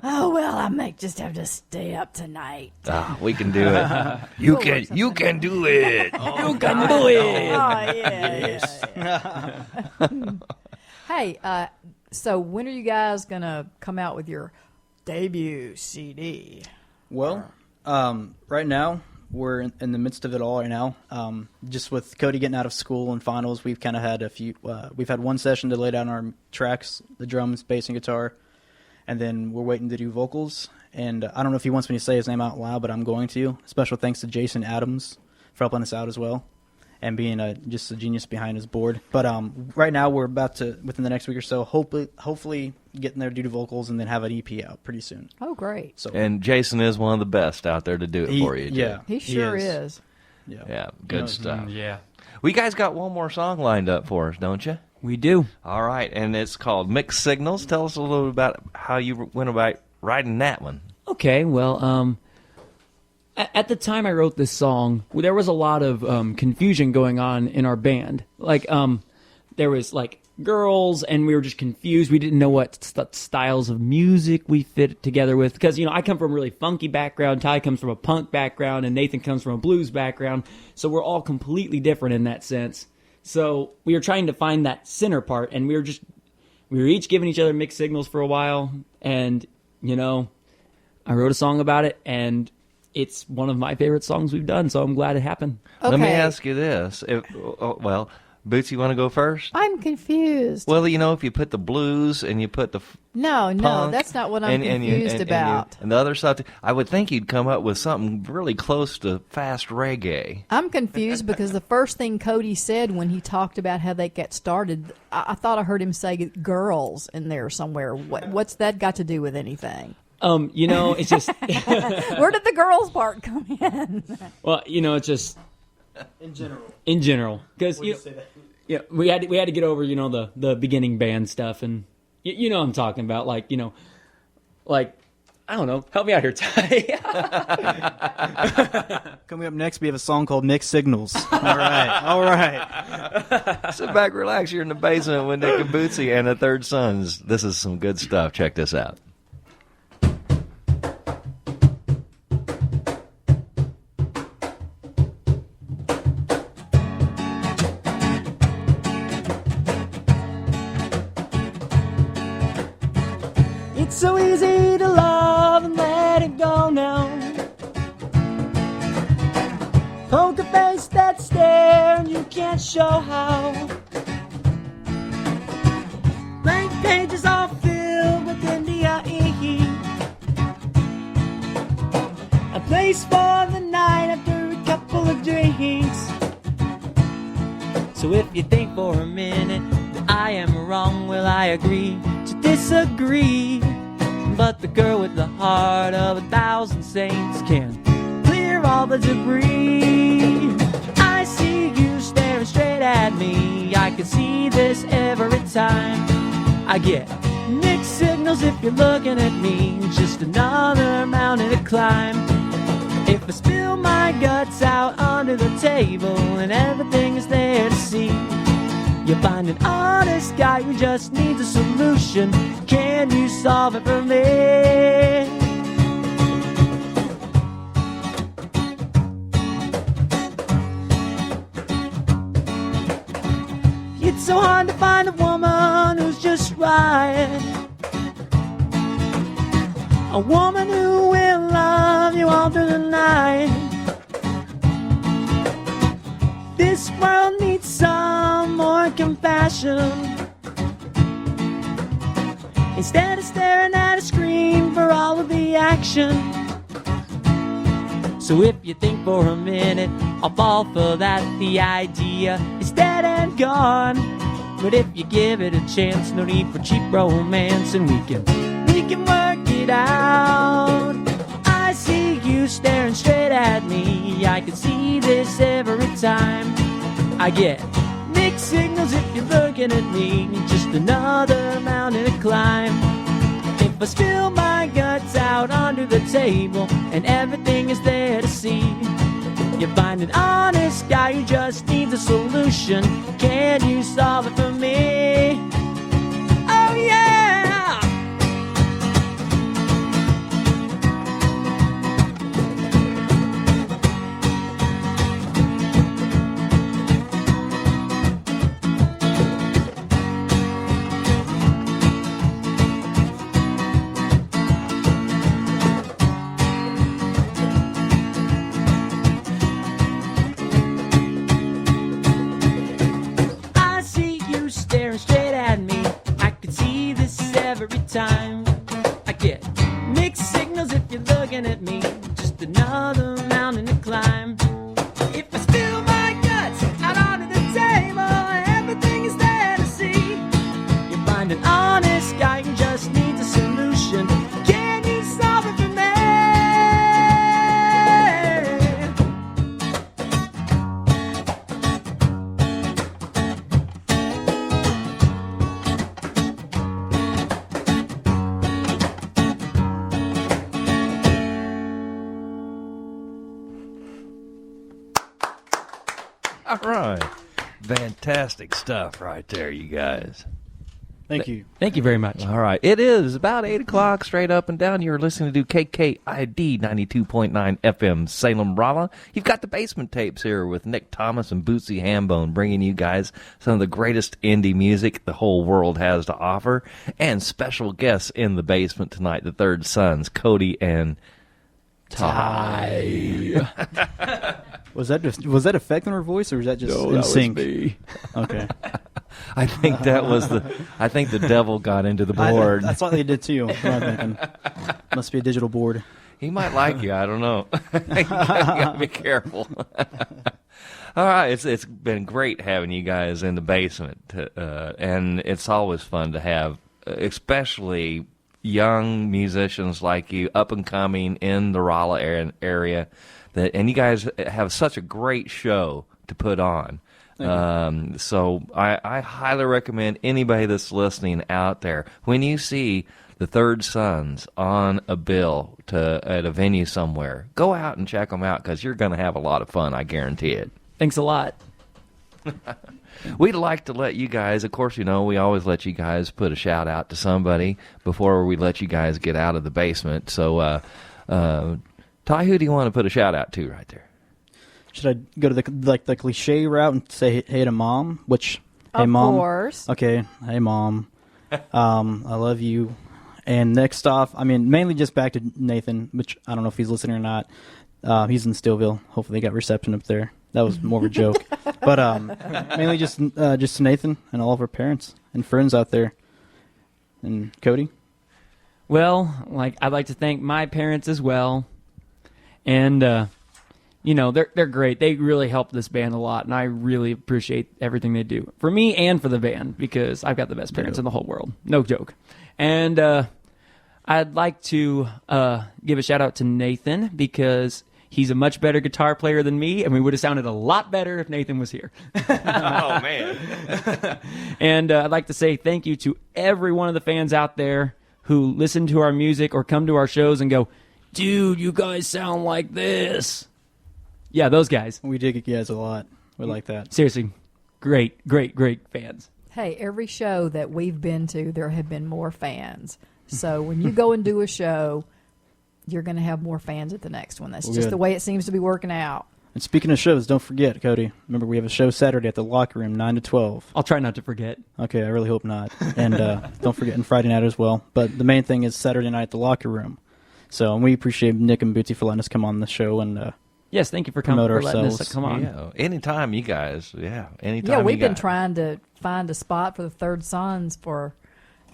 Oh well, I might just have to stay up tonight. We can do it. You can do it. You can do it. Oh yeah. Hey, so when are you guys gonna come out with your debut CD? Well, right now we're in the midst of it all right now. Just with Cody getting out of school and finals, we've kind of had a few. We've had one session to lay down our tracks, the drums, bass, and guitar, and then we're waiting to do vocals. And I don't know if he wants me to say his name out loud, but I'm going to. Special thanks to Jason Adams for helping us out as well and being just a genius behind his board. But right now we're about to, within the next week or so, hopefully get in there, do the vocals, and then have an EP out pretty soon. Oh, great! So And Jason is one of the best out there to do it for you. Jay. Yeah, He sure is. Yeah, good stuff. Yeah. We guys got one more song lined up for us, don't you? We do. All right, and it's called Mixed Signals. Tell us a little bit about how you went about writing that one. Okay, well, at the time I wrote this song, there was a lot of confusion going on in our band. Like, there was like girls, and we were just confused. We didn't know what styles of music we fit together with. Because, you know, I come from a really funky background, Ty comes from a punk background, and Nathan comes from a blues background. So we're all completely different in that sense. So we were trying to find that center part, and we were each giving each other mixed signals for a while. And, you know, I wrote a song about it, and it's one of my favorite songs we've done, so I'm glad it happened. Let me ask you this. Boots, you want to go first? I'm confused. Well, you know, if you put the blues and you put the No, that's not what I'm confused about. And the other stuff, I would think you'd come up with something really close to fast reggae. I'm confused because the first thing Cody said when he talked about how they get started, I thought I heard him say girls in there somewhere. What's that got to do with anything? You know, it's just where did the girls part come in? Well, you know, it's just in general, because we had to get over, you know, the beginning band stuff, and you know what I'm talking about, like, you know, like, I don't know, help me out here, Ty. Coming up next, we have a song called Mixed Signals. All right. Sit back, relax. You're in the basement with Nick and Bootsy and the Third Sons. This is some good stuff. Check this out. It's so easy to love and let it go now. Poker face that stare and you can't show how. Blank pages all filled with Endiana. A place for the night after a couple of drinks. So if you think for a minute that I am wrong, well, I agree to disagree. But the girl with the heart of 1,000 saints can clear all the debris. I see you staring straight at me. I can see this every time. I get mixed signals if you're looking at me. Just another mountain to climb. If I spill my guts out under the table and everything is there to see, you find an honest guy who just needs a solution. Can you solve it for me? It's so hard to find a woman who's just right. A woman who will love you all through the night. This world needs some more compassion. Instead of staring at a screen for all of the action. So if you think for a minute, I'll fall for that. The idea is dead and gone. But if you give it a chance, no need for cheap romance, and we can work it out. I see you staring straight at me. I can see this every time. I get mixed signals if you're looking at me. Just another mountain to climb. If I spill my guts out under the table and everything is there to see, you find an honest guy who just needs a solution. Can you solve it for me? Oh yeah! All right. Fantastic stuff right there, you guys. Thank you. Thank you very much. All right. It is about 8 o'clock, straight up and down. You're listening to KKID 92.9 FM Salem Rolla. You've got the Basement Tapes here with Nick Thomas and Bootsy Hambone, bringing you guys some of the greatest indie music the whole world has to offer. And special guests in the basement tonight, the Third Sons, Cody and Ty. Was that affecting her voice, or was that just in sync? Me. Okay. I think that was I think the devil got into the board. I thought they did too. I'm thinking. Must be a digital board. He might like you. I don't know. You gotta be careful. All right, it's been great having you guys in the basement, and it's always fun to have, especially young musicians like you, up and coming in the Rolla area. And you guys have such a great show to put on. So I highly recommend anybody that's listening out there, when you see the Third Sons on a bill at a venue somewhere, go out and check them out, because you're going to have a lot of fun, I guarantee it. Thanks a lot. We'd like to let you guys, of course, we always let you guys put a shout out to somebody before we let you guys get out of the basement. So, Ty, who do you want to put a shout out to right there? Should I go to the cliche route and say hey to Mom? Hey of Mom. course. Okay, hey Mom. I love you. And next off, mainly just back to Nathan, which I don't know if he's listening or not. He's in Stillville. Hopefully they got reception up there. That was more of a joke. But mainly just to Nathan and all of our parents and friends out there. And Cody? Well, I'd like to thank my parents as well. And, they're great. They really help this band a lot, and I really appreciate everything they do. For me and for the band, because I've got the best parents in the whole world. No joke. And I'd like to give a shout-out to Nathan, because he's a much better guitar player than me, and we would have sounded a lot better if Nathan was here. Oh, man. And I'd like to say thank you to every one of the fans out there who listen to our music or come to our shows and go, dude, you guys sound like this. Yeah, those guys. We dig you guys a lot. We like that. Seriously, great fans. Hey, every show that we've been to, there have been more fans. So when you go and do a show, you're going to have more fans at the next one. That's just the way it seems to be working out. And speaking of shows, don't forget, Cody. Remember, we have a show Saturday at the Locker Room, 9 to 12. I'll try not to forget. Okay, I really hope not. And don't forget on Friday night as well. But the main thing is Saturday night at the Locker Room. So we appreciate Nick and Bootsy for letting us come on the show and yes, thank you for coming. For letting ourselves. us come on. Yeah, anytime, you guys. Yeah, anytime. Yeah, we've been trying to find a spot for the Third Sons for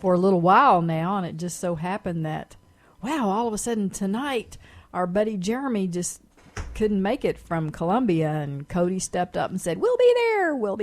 a little while now, and it just so happened that, wow, all of a sudden tonight, our buddy Jeremy just couldn't make it from Columbia, and Cody stepped up and said, we'll be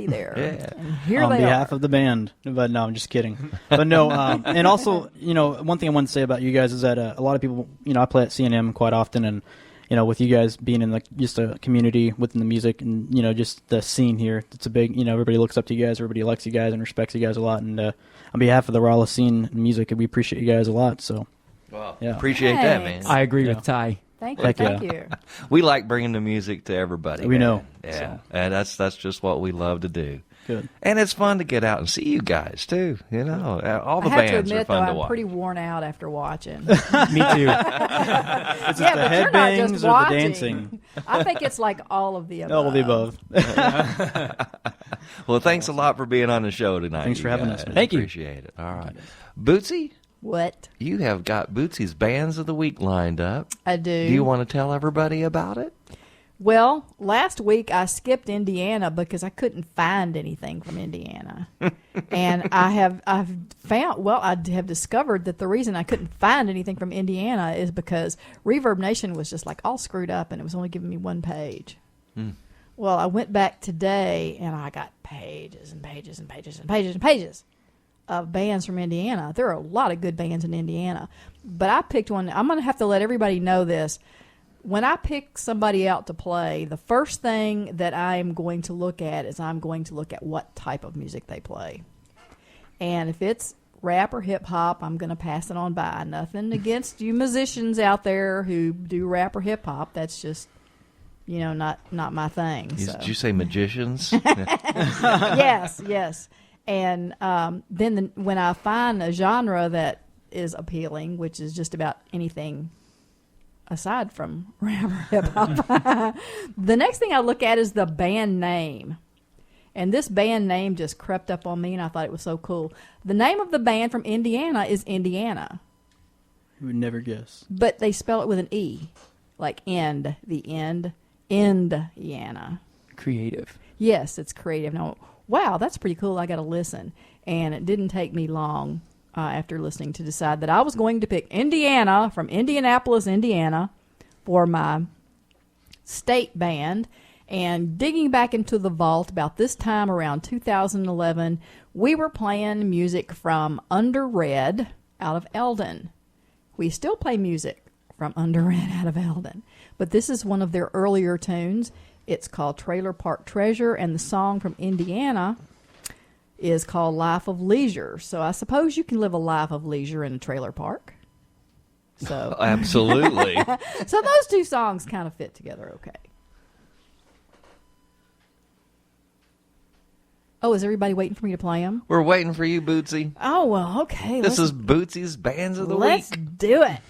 there. Yeah. And here on they behalf are. of the band. But no, I'm just kidding. But no, and also, one thing I want to say about you guys is that a lot of people, I play at C&M quite often, and with you guys being in just a community within the music and just the scene here, it's a big, everybody looks up to you guys, everybody likes you guys and respects you guys a lot, and on behalf of the Rolla scene and music, we appreciate you guys a lot. So, well, yeah. Appreciate that, man. I agree with Ty. Thank you. We like bringing the music to everybody. We know. Yeah, So. and that's just what we love to do. Good. And it's fun to get out and see you guys too. All the I have bands to admit, are fun though, to I'm watch. pretty worn out after watching. Me too. Is it Yeah, the but you're not headbangs just or the watching. dancing? I think it's like all of the above. All of the above. Well, thanks a lot for being on the show tonight. Thanks for having us, guys. man. Thank you. Appreciate it. All right. Bootsy, What? you have got Bootsy's Bands of the Week lined up. I do. Do you want to tell everybody about it? Well, last week I skipped Indiana because I couldn't find anything from Indiana. And I've discovered that the reason I couldn't find anything from Indiana is because Reverb Nation was just like all screwed up and it was only giving me one page. Well, I went back today and I got pages and pages and pages and pages and pages of bands from Indiana. There are a lot of good bands in Indiana. But I picked one. I'm going to have to let everybody know this. When I pick somebody out to play, the first thing that I'm going to look at is I'm going to look at what type of music they play. And if it's rap or hip-hop, I'm going to pass it on by. Nothing against you musicians out there who do rap or hip-hop. That's just not my thing. Did you say magicians? Yes. And then when I find a genre that is appealing, which is just about anything aside from rap or hip hop, the next thing I look at is the band name. And this band name just crept up on me, and I thought it was so cool. The name of the band from Indiana is Endiana. You would never guess. But they spell it with an E, like end, the end, Endiana. Creative. Yes, it's creative. Now, wow, that's pretty cool. I got to listen. And it didn't take me long after listening to decide that I was going to pick Endiana from Indianapolis, Indiana, for my state band. And digging back into the vault about this time around 2011, we were playing music from Under Red out of Eldon. We still play music from Under Red out of Eldon. But this is one of their earlier tunes. It's called Trailer Park Treasure, and the song from Indiana is called Life of Leisure. So I suppose you can live a life of leisure in a trailer park. So Absolutely. So those two songs kind of fit together okay. Oh, is everybody waiting for me to play them? We're waiting for you, Bootsy. Oh, well, okay. This is Bootsy's Bands of the Let's Week. do it.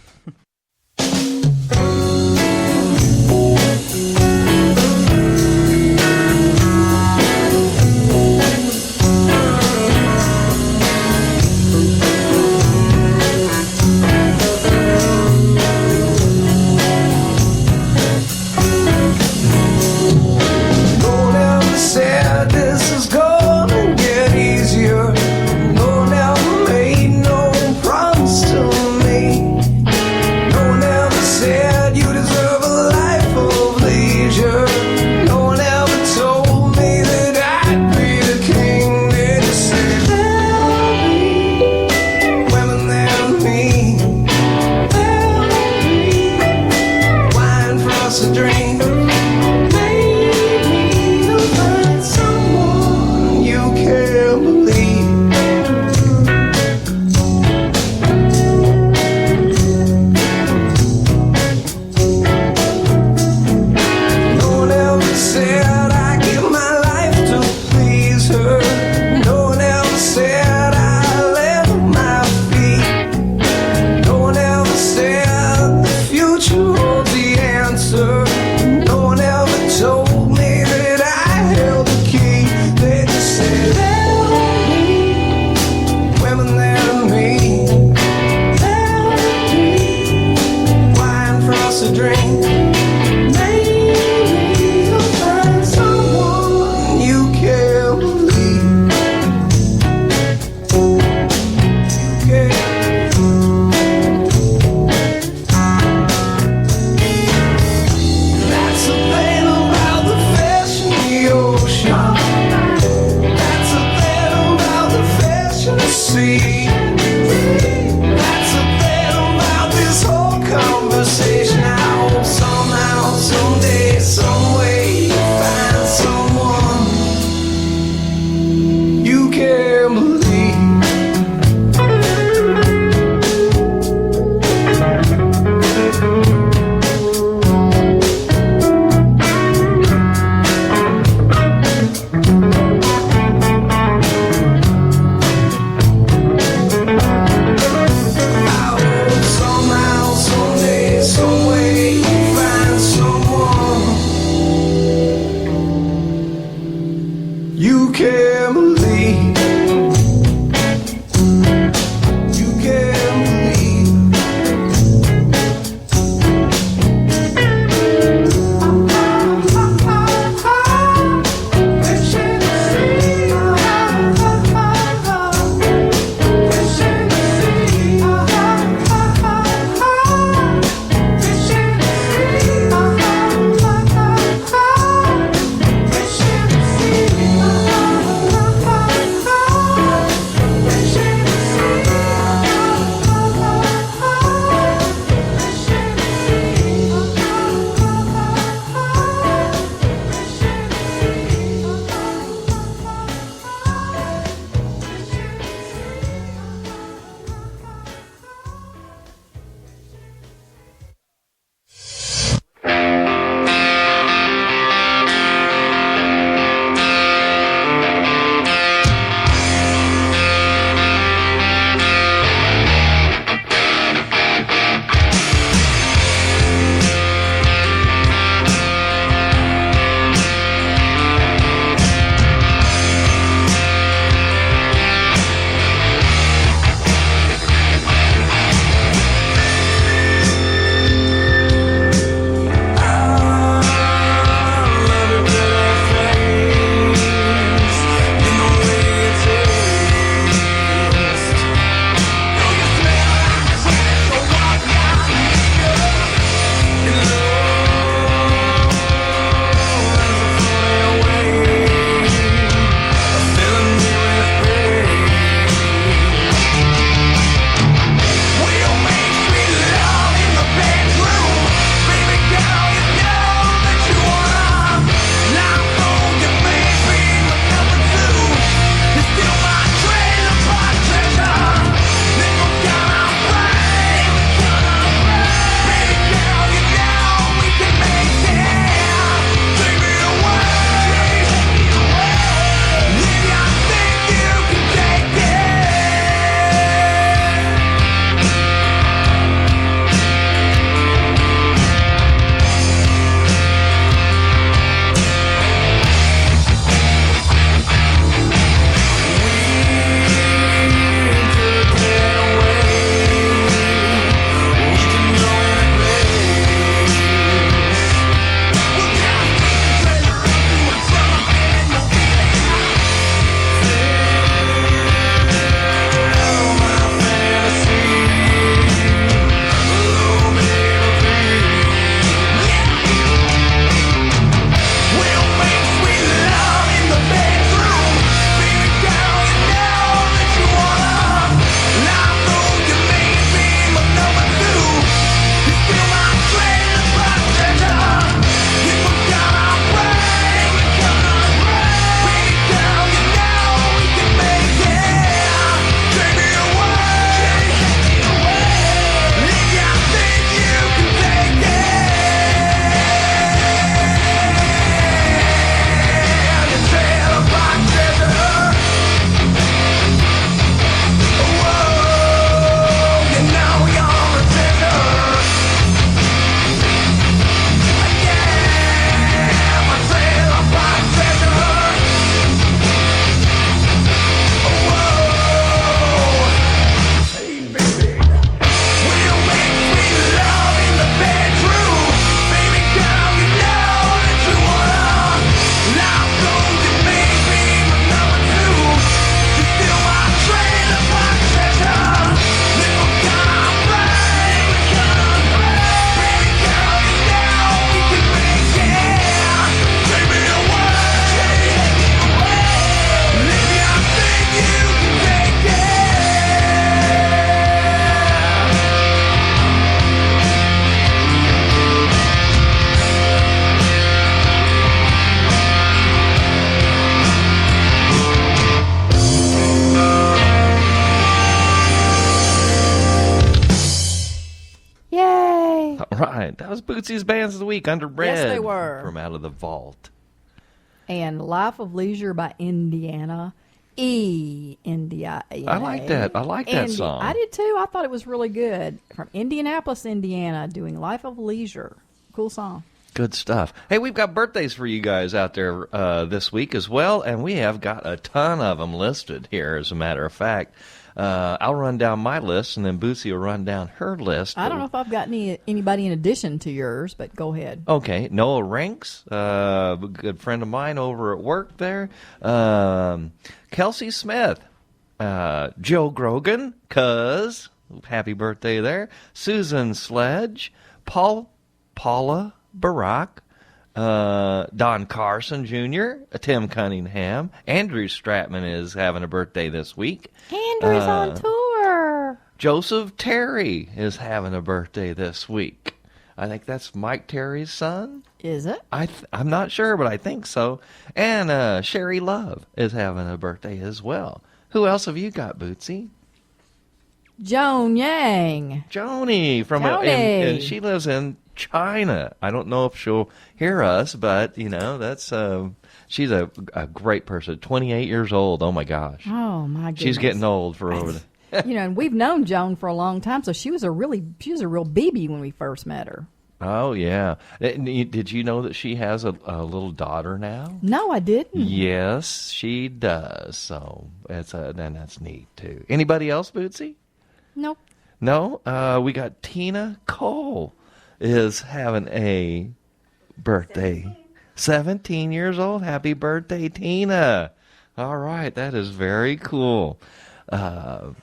No one ever said this is gonna get easier. No one ever made no promise to me. No one ever said you deserve a life of leisure. No one ever told me that I'd be the king. They just said there'll be women than me. There'll be wine for us to drink. right. That was Bootsy's Bands of the Week under Red. Yes, they were. From Out of the Vault. And Life of Leisure by Endiana. Endiana. I like that. I like that song. I did too. I thought it was really good. From Indianapolis, Indiana, doing Life of Leisure. Cool song. Good stuff. Hey, we've got birthdays for you guys out there this week as well, and we have got a ton of them listed here, as a matter of fact. I'll run down my list, and then Bootsy will run down her list. I don't know if I've got anybody in addition to yours, but go ahead. Okay. Noah Ranks, a good friend of mine over at work there. Kelsey Smith. Joe Grogan, cuz. Happy birthday there. Susan Sledge. Paula Barack, Don Carson Jr., Tim Cunningham. Andrew Stratman is having a birthday this week. Andrew's on tour. Joseph Terry is having a birthday this week. I think that's Mike Terry's son. Is it? I'm not sure, but I think so. And Sherry Love is having a birthday as well. Who else have you got, Bootsy? Joan Yang. Joni from and she lives in China. I don't know if she'll hear us, but that's she's a great person. 28 years old. Oh my gosh. Oh my goodness. She's getting old for over there. And we've known Joan for a long time, so she was a real BB when we first met her. Oh yeah. Did you know that she has a little daughter now? No, I didn't. Yes, she does. So that's neat too. Anybody else, Bootsy? Nope. No? We got Tina Cole is having a birthday. 17 years old. Happy birthday, Tina. All right. That is very cool. And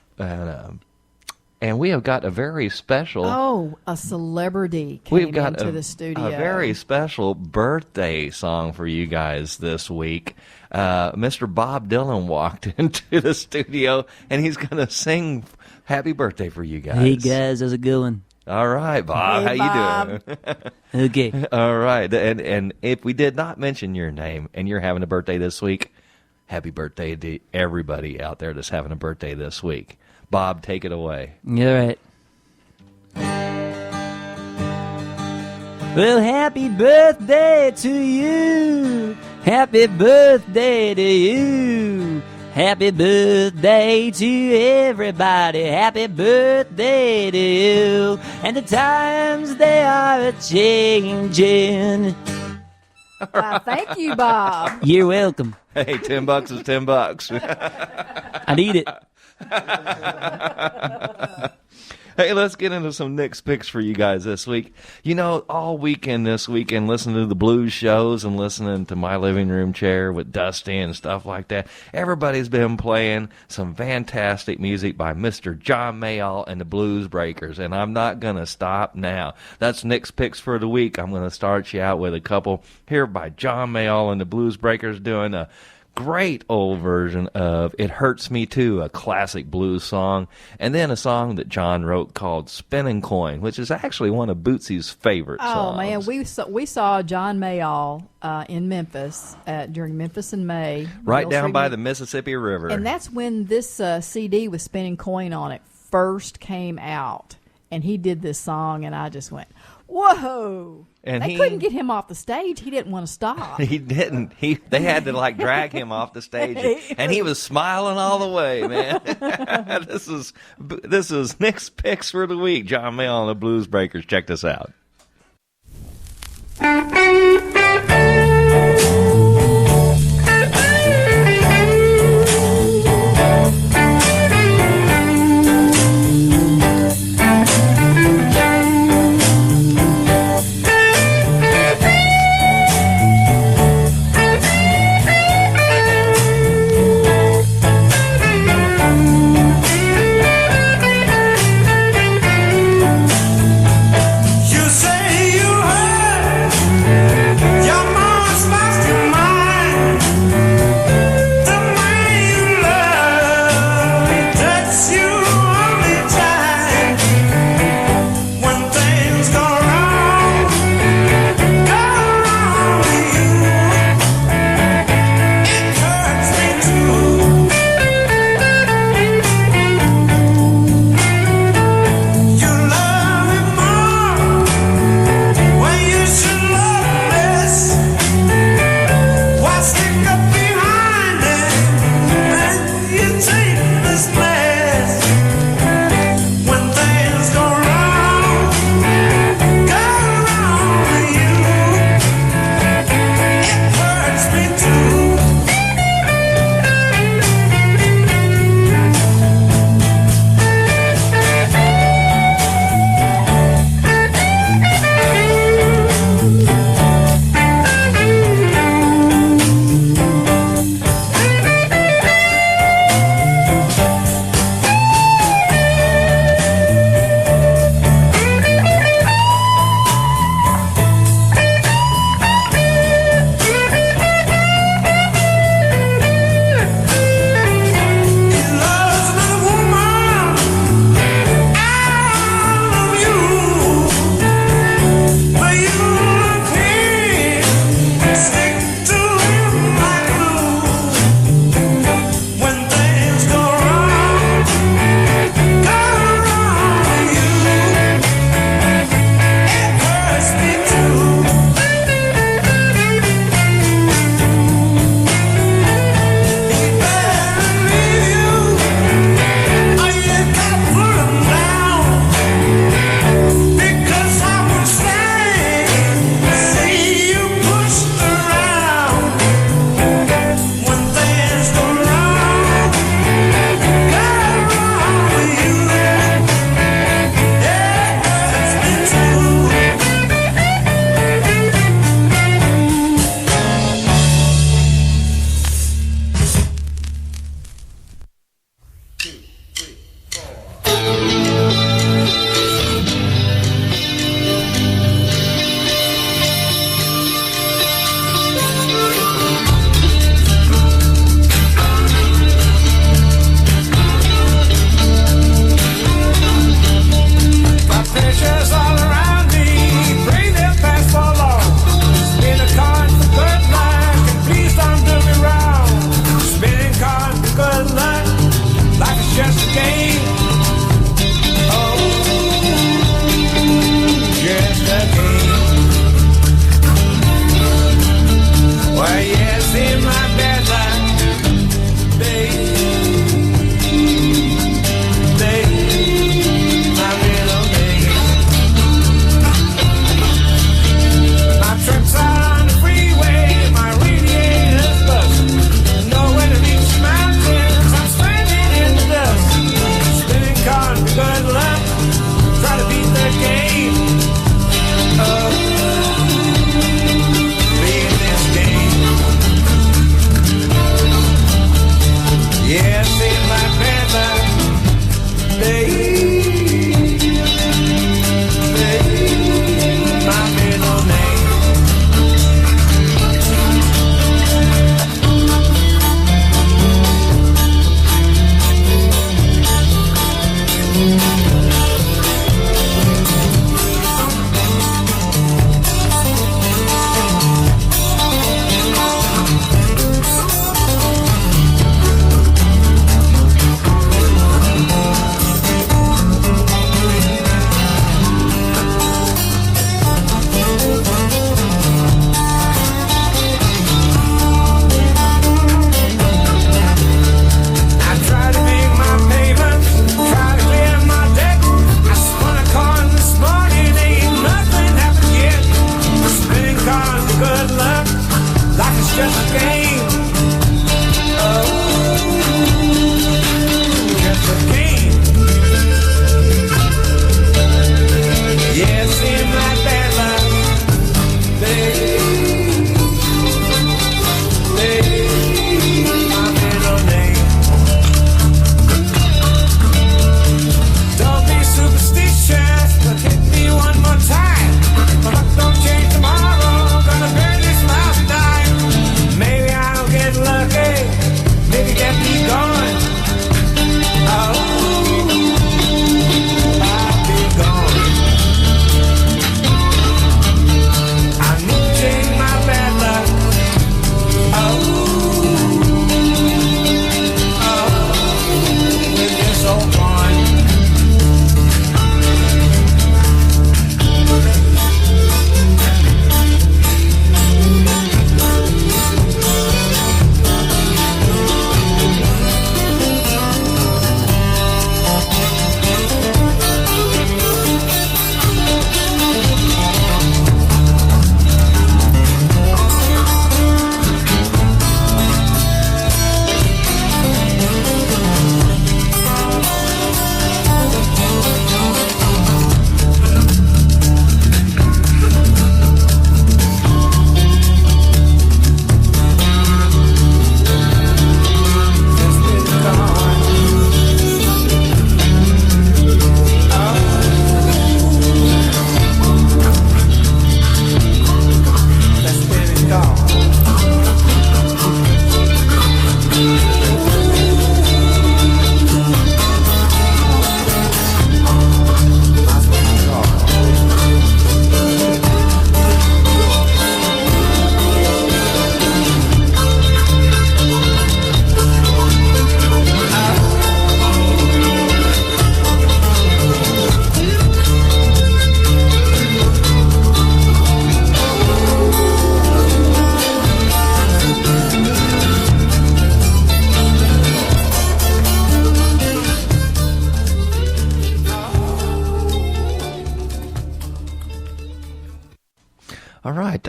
we have got a very special... Oh, a celebrity came into the studio. A very special birthday song for you guys this week. Mr. Bob Dylan walked into the studio, and he's going to sing happy birthday for you guys. Hey, guys. How's it going? All right, Bob. Hey, how you doing? Okay. All right. And if we did not mention your name and you're having a birthday this week, happy birthday to everybody out there that's having a birthday this week. Bob, take it away. All right. Well, happy birthday to you. Happy birthday to you. Happy birthday to everybody. Happy birthday to you. And the times they are a-changing. Wow, thank you, Bob. You're welcome. Hey, $10 is $10. I need it. Hey, let's get into some Nick's picks for you guys this week. All weekend this weekend, listening to the blues shows and listening to My Living Room Chair with Dusty and stuff like that, everybody's been playing some fantastic music by Mr. John Mayall and the Blues Breakers, and I'm not going to stop now. That's Nick's picks for the week. I'm going to start you out with a couple here by John Mayall and the Blues Breakers doing a great old version of It Hurts Me Too, a classic blues song, and then a song that John wrote called Spinning Coin, which is actually one of Bootsy's favorite songs. Oh, man, we saw John Mayall in Memphis during Memphis in May. Right down by the Mississippi River. And that's when this CD with Spinning Coin on it first came out. And he did this song, and I just went, whoa. And they couldn't get him off the stage. He didn't want to stop. He didn't. They had to drag him off the stage, and he was smiling all the way, man. This is Nick's picks for the week. John Mayall and the Blues Breakers. Check this out. You say you heard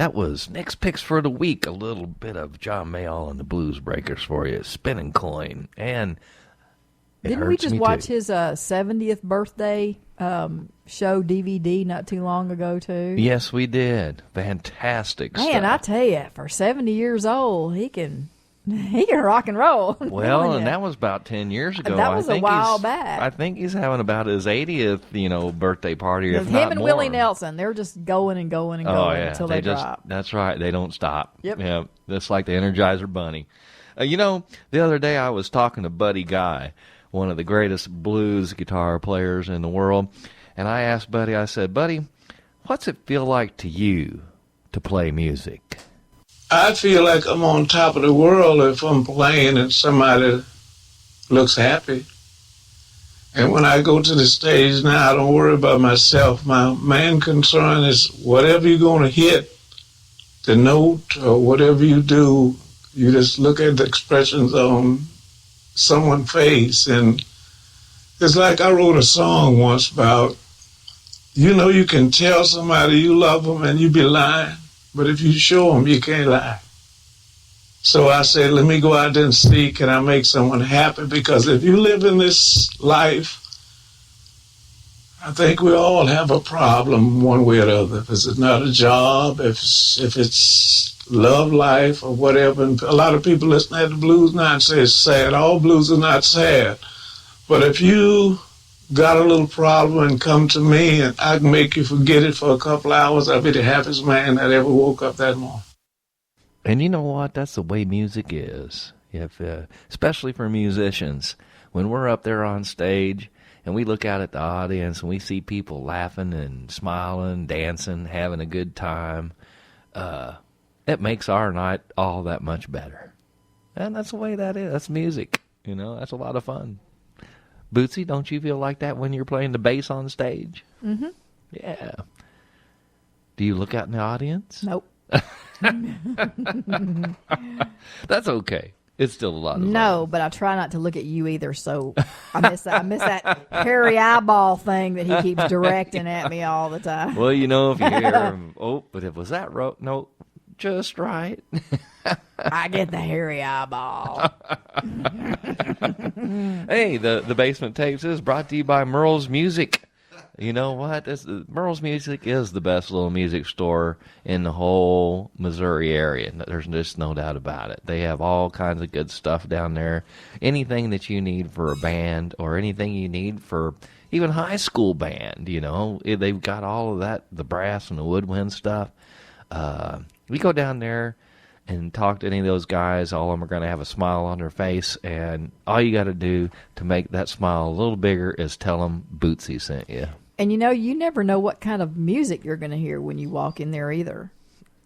That was Nick's Picks for the Week. A little bit of John Mayall and the Blues Breakers for you. Spinning Coin. And didn't we just watch his 70th birthday show DVD not too long ago, too? Yes, we did. Fantastic stuff. Man, I tell you, for 70 years old, he can rock and roll. Well, and that was about 10 years ago. That was a while back. I think he's having about his 80th, birthday party, if him not and more. Willie Nelson, they're just going and going and going until they drop. That's right. They don't stop. Yep. Yeah, just like the Energizer Bunny. The other day I was talking to Buddy Guy, one of the greatest blues guitar players in the world, and I asked Buddy, I said, Buddy, what's it feel like to you to play music? I feel like I'm on top of the world if I'm playing and somebody looks happy. And when I go to the stage now, I don't worry about myself. My main concern is whatever you're going to hit, the note or whatever you do, you just look at the expressions on someone's face. And it's like I wrote a song once about, you can tell somebody you love them and you be lying. But if you show them, you can't lie. So I said, let me go out there and see, can I make someone happy? Because if you live in this life, I think we all have a problem one way or the other. If it's not a job, if it's love life or whatever. And a lot of people listen to the blues now and say it's sad. All blues are not sad. But if you got a little problem and come to me and I can make you forget it for a couple hours, I'll be the happiest man that ever woke up that morning. And you know what? That's the way music is. Especially for musicians. When we're up there on stage and we look out at the audience and we see people laughing and smiling, dancing, having a good time, it makes our night all that much better. And that's the way that is. That's music. That's a lot of fun. Bootsy, don't you feel like that when you're playing the bass on stage? Mm-hmm. Yeah. Do you look out in the audience? Nope. That's okay. It's still a lot of fun. No, but I try not to look at you either, so I miss that hairy eyeball thing that he keeps directing at me all the time. Well, if you hear him, but was that no, just right. I get the hairy eyeball. Hey, the Basement Tapes is brought to you by Merle's Music. You know what? Merle's Music is the best little music store in the whole Missouri area. There's just no doubt about it. They have all kinds of good stuff down there. Anything that you need for a band or anything you need for even high school band, they've got all of that, the brass and the woodwind stuff. We go down there and talk to any of those guys. All of them are going to have a smile on their face, and all you got to do to make that smile a little bigger is tell them Bootsy sent you. And you never know what kind of music you're going to hear when you walk in there either.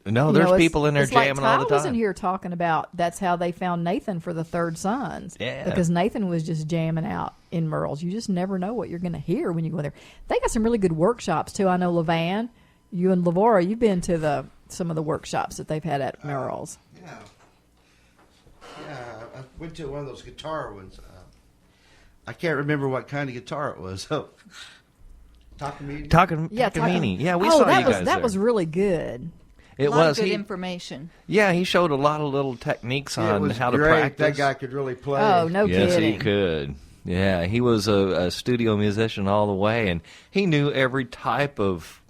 No, there's people in there jamming all the time. I was in here talking about that's how they found Nathan for the Third Sons. Yeah. Because Nathan was just jamming out in Merle's. You just never know what you're going to hear when you go there. They got some really good workshops, too. I know LeVan, you and Lavora, you've been to some of the workshops that they've had at Merle's. Yeah, I went to one of those guitar ones. I can't remember what kind of guitar it was. Takamine. Yeah, we saw you guys that was really good. It a lot was of good information. Yeah, he showed a lot of little techniques on how to great. practice. That guy could really play. Oh, no kidding. Yes, he could. Yeah, he was a studio musician all the way, and he knew every type of,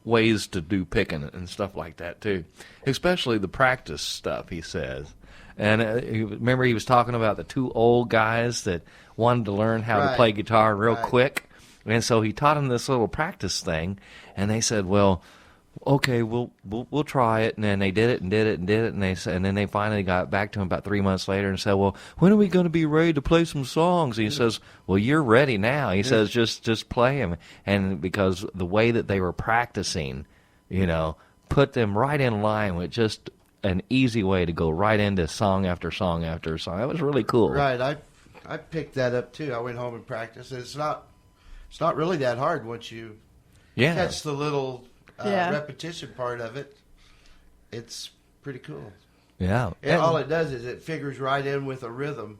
ways to do picking and stuff like that, too. Especially the practice stuff, he says. And remember he was talking about the two old guys that wanted to learn how to play guitar real quick. And so he taught them this little practice thing, and they said, well, okay, we'll try it. And then they did it, and then they finally got back to him about 3 months later and said, well, when are we going to be ready to play some songs? And he says, well, you're ready now. He says, just play them. And because the way that they were practicing, put them right in line with just an easy way to go right into song after song after song. That was really cool. Right. I picked that up, too. I went home and practiced. It's not really that hard once you catch the little repetition part of it. It's pretty cool. Yeah. And all it does is it figures right in with a rhythm.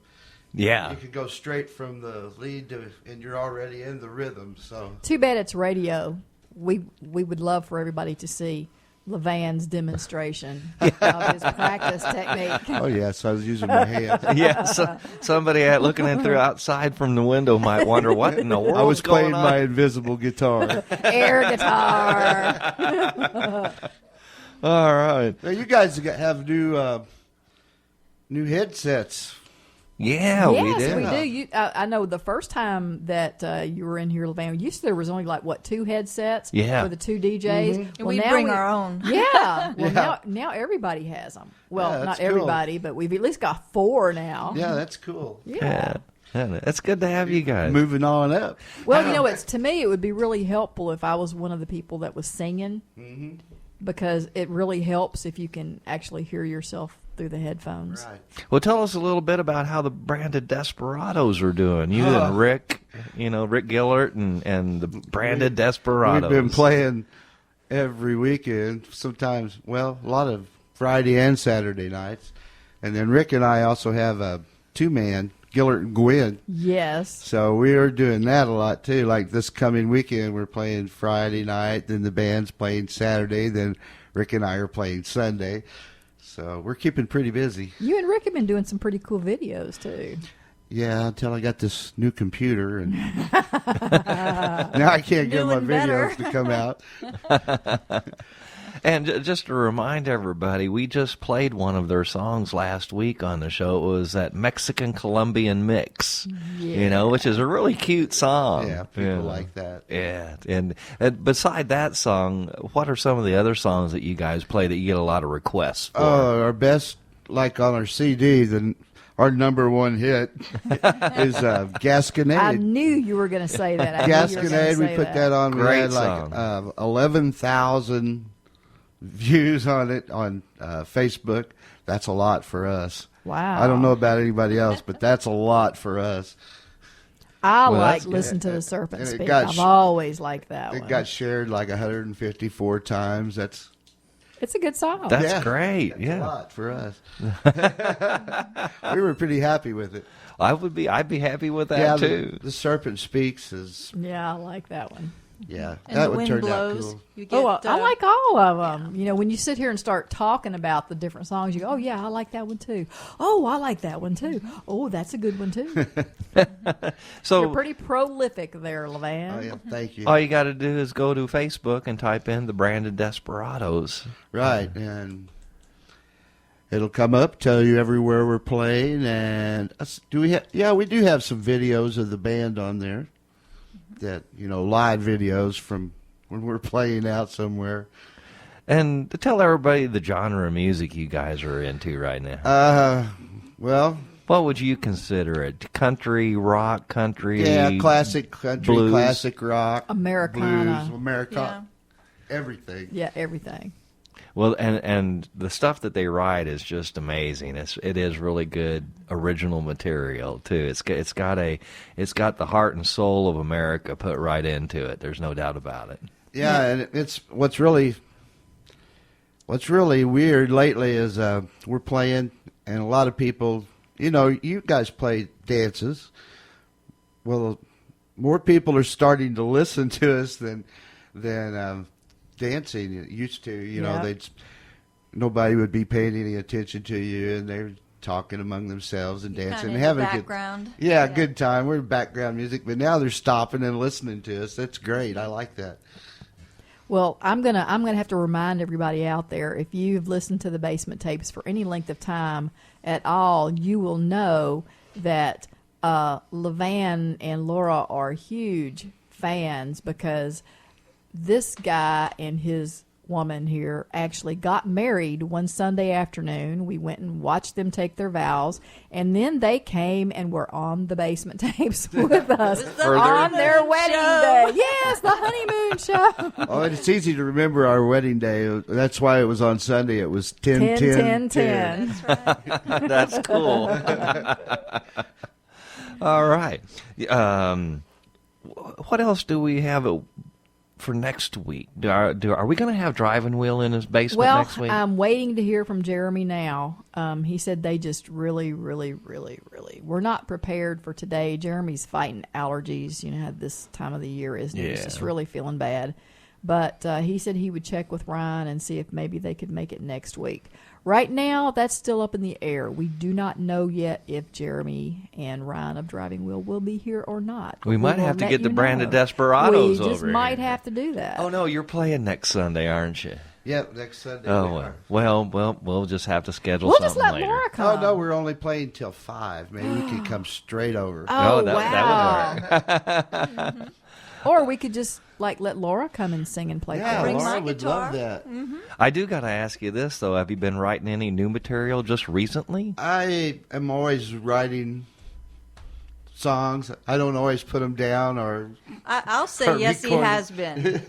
Yeah. You can go straight from the lead and you're already in the rhythm. So too bad it's radio. We would love for everybody to see LeVan's demonstration of his practice technique. Oh, yes, I was using my hands. Yeah, so somebody looking in through outside from the window might wonder what in the world I was playing going on? my invisible guitar. Air guitar. All right. Now, you guys have new headsets. Yeah, we yes, do. we do. I know the first time that you were in here, LeVan, you said there was only like, 2 headsets Yeah. for the 2 DJs? And Well, we now bring our own. Yeah. Well, Yeah. now everybody has them. Well, Yeah, not that's cool. everybody, but we've at least got 4 now. Yeah, that's cool. Yeah. It's good to have you guys. Moving on up. Well, it's to me, it would be really helpful if I was one of the people that was singing, because it really helps if you can actually hear yourself through the headphones. Right. Well, tell us a little bit about how the Branded Desperados are doing. You and Rick, Rick Gillert and the Branded Desperados. We've been playing every weekend, sometimes, a lot of Friday and Saturday nights. And then Rick and I also have a 2-man, Gillert and Gwynn. Yes. So we are doing that a lot, too. Like this coming weekend, we're playing Friday night, then the band's playing Saturday, then Rick and I are playing Sunday. So we're keeping pretty busy. You and Rick have been doing some pretty cool videos, too. Yeah, until I got this new computer, and now I can't get my videos to come out. And just to remind everybody, we just played one of their songs last week on the show. It was that Mexican-Colombian mix, which is a really cute song. Yeah, people like that. Yeah, and beside that song, what are some of the other songs that you guys play that you get a lot of requests for? Our best, like on our CD, our number 1 hit is Gasconade. I knew you were going to say that. Gasconade, we put that on. Great we had like 11,000 views on it on Facebook. That's a lot for us. Wow. I don't know about anybody else, but that's a lot for us. I Listen to the Serpent and Speak. I've always liked that one. It got shared like 154 times. It's a good song. That's great. That's a lot for us. We were pretty happy with it. I'd be happy with that too. The Serpent Speaks is. Yeah, I like that one. Yeah, And that the would wind turn blows. out cool. You get, I like all of them. Yeah. When you sit here and start talking about the different songs, you go, "Oh yeah, I like that one too. Oh, I like that one too. Oh, that's a good one too." So you're pretty prolific there, LeVan. Oh yeah, thank you. All you got to do is go to Facebook and type in the Branded Desperados. Right, and it'll come up, tell you everywhere we're playing, and do we have? Yeah, we do have some videos of the band on there. That live videos from when we're playing out somewhere. And to tell everybody the genre of music you guys are into right now. Well, what would you consider it? Country, rock, country? Yeah, classic country, blues? classic rock, Americana, blues, Americana, everything. Yeah, everything. Well, and the stuff that they write is just amazing. It is really good original material too. It's got the heart and soul of America put right into it. There's no doubt about it. Yeah, and it's what's really weird lately is we're playing, and a lot of people, you guys play dances. Well, more people are starting to listen to us than dancing used to. Nobody would be paying any attention to you, and they're talking among themselves and dancing and having background. A good time. We're background music, but now they're stopping and listening to us. That's great. I like that. Well, I'm gonna have to remind everybody out there, if you've listened to the Basement Tapes for any length of time at all, you will know that LeVan and Laura are huge fans, because this guy and his woman here actually got married one Sunday afternoon. We went and watched them take their vows, and then they came and were on the Basement Tapes with us on their wedding day. Yes, the honeymoon show. Oh, and it's easy to remember our wedding day. That's why it was on Sunday. It was 10-10-10. That's right. That's cool. All right. What else do we have for next week? Are we going to have Driving Wheel in his basement next week? I'm waiting to hear from Jeremy now. He said they just really were not prepared for today. Jeremy's fighting allergies. How this time of the year is. He's just really feeling bad. But he said he would check with Ryan and see if maybe they could make it next week. Right now, that's still up in the air. We do not know yet if Jeremy and Ryan of Driving Wheel will be here or not. We might have to get the brand of Desperados over We just might have to do that. Oh, no, you're playing next Sunday, aren't you? Yep, next Sunday. Oh, well, we'll just have to schedule we'll something just let later. Laura come. Oh, no, we're only playing till 5. Maybe we could come straight over. Oh, that would work. Or we could just let Laura come and sing and play. Yeah, for us. Laura would love that. I do got to ask you this, though. Have you been writing any new material just recently? I am always writing songs. I don't always put them down or. I'll say yes, he record. has been.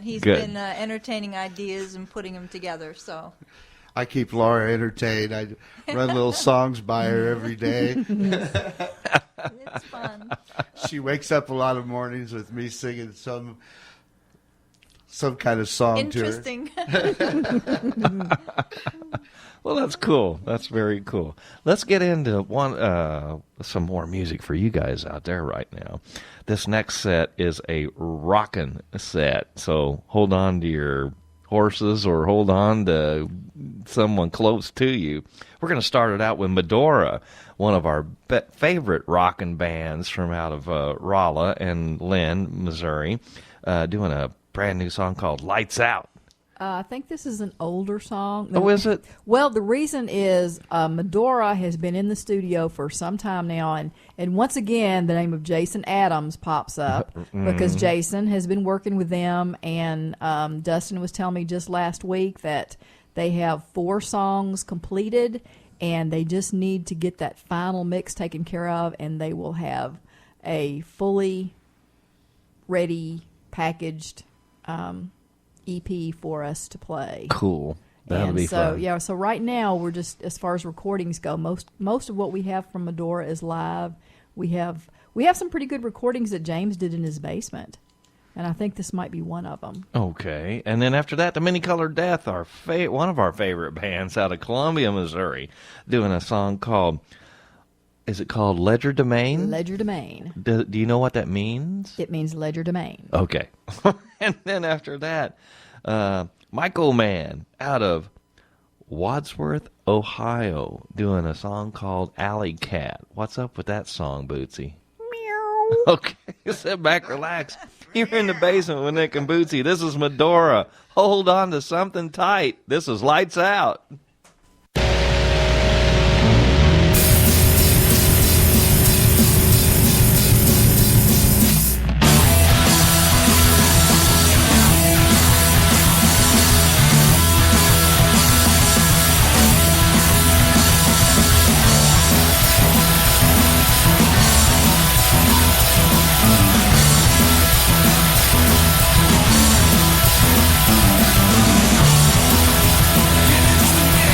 He's Good. been entertaining ideas and putting them together. So I keep Laura entertained. I run little songs by her every day. it's fun. She wakes up a lot of mornings with me singing some kind of song Interesting. to her. Well, that's cool. That's very cool. Let's get into some more music for you guys out there right now. This next set is a rockin' set, so hold on to your horses or hold on to someone close to you. We're going to start it out with Madora, one of our favorite rockin' bands from out of Rolla and Lynn, Missouri, doing a brand new song called Lights Out. I think this is an older song. Oh, is it? Well, the reason is Madora has been in the studio for some time now, and once again, the name of Jason Adams pops up because Jason has been working with them, and Dustin was telling me just last week that they have 4 songs completed, and they just need to get that final mix taken care of, and they will have a fully ready, packaged EP for us to play. Cool. That'll be fun. Yeah, so right now we're just, as far as recordings go, most of what we have from Madora is live. We have some pretty good recordings that James did in his basement, and I think this might be one of them. Okay, and then after that, the Many Colored Death, one of our favorite bands out of Columbia, Missouri, doing a song called, is it called Ledger Domain? Ledger Domain. Do you know what that means? It means Ledger Domain. Okay. And then after that, MykoMan out of Wadsworth, Ohio, doing a song called Alley Cat. What's up with that song, Bootsy? Meow. Okay, sit back, relax. You're in the basement with Nick and Bootsy. This is Madora. Hold on to something tight. This is Lights Out. Just a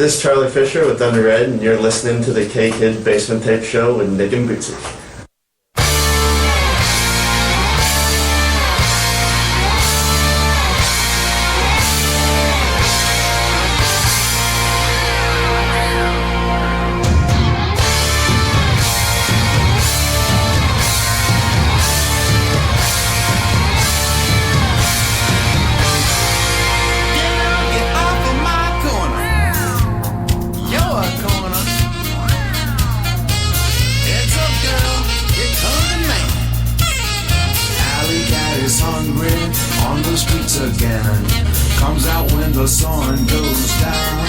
This is Charlie Fisher with Thunder Red, and you're listening to the K-Kid Basement Tape Show with Nick and Bootsy. Again, comes out when the sun goes down.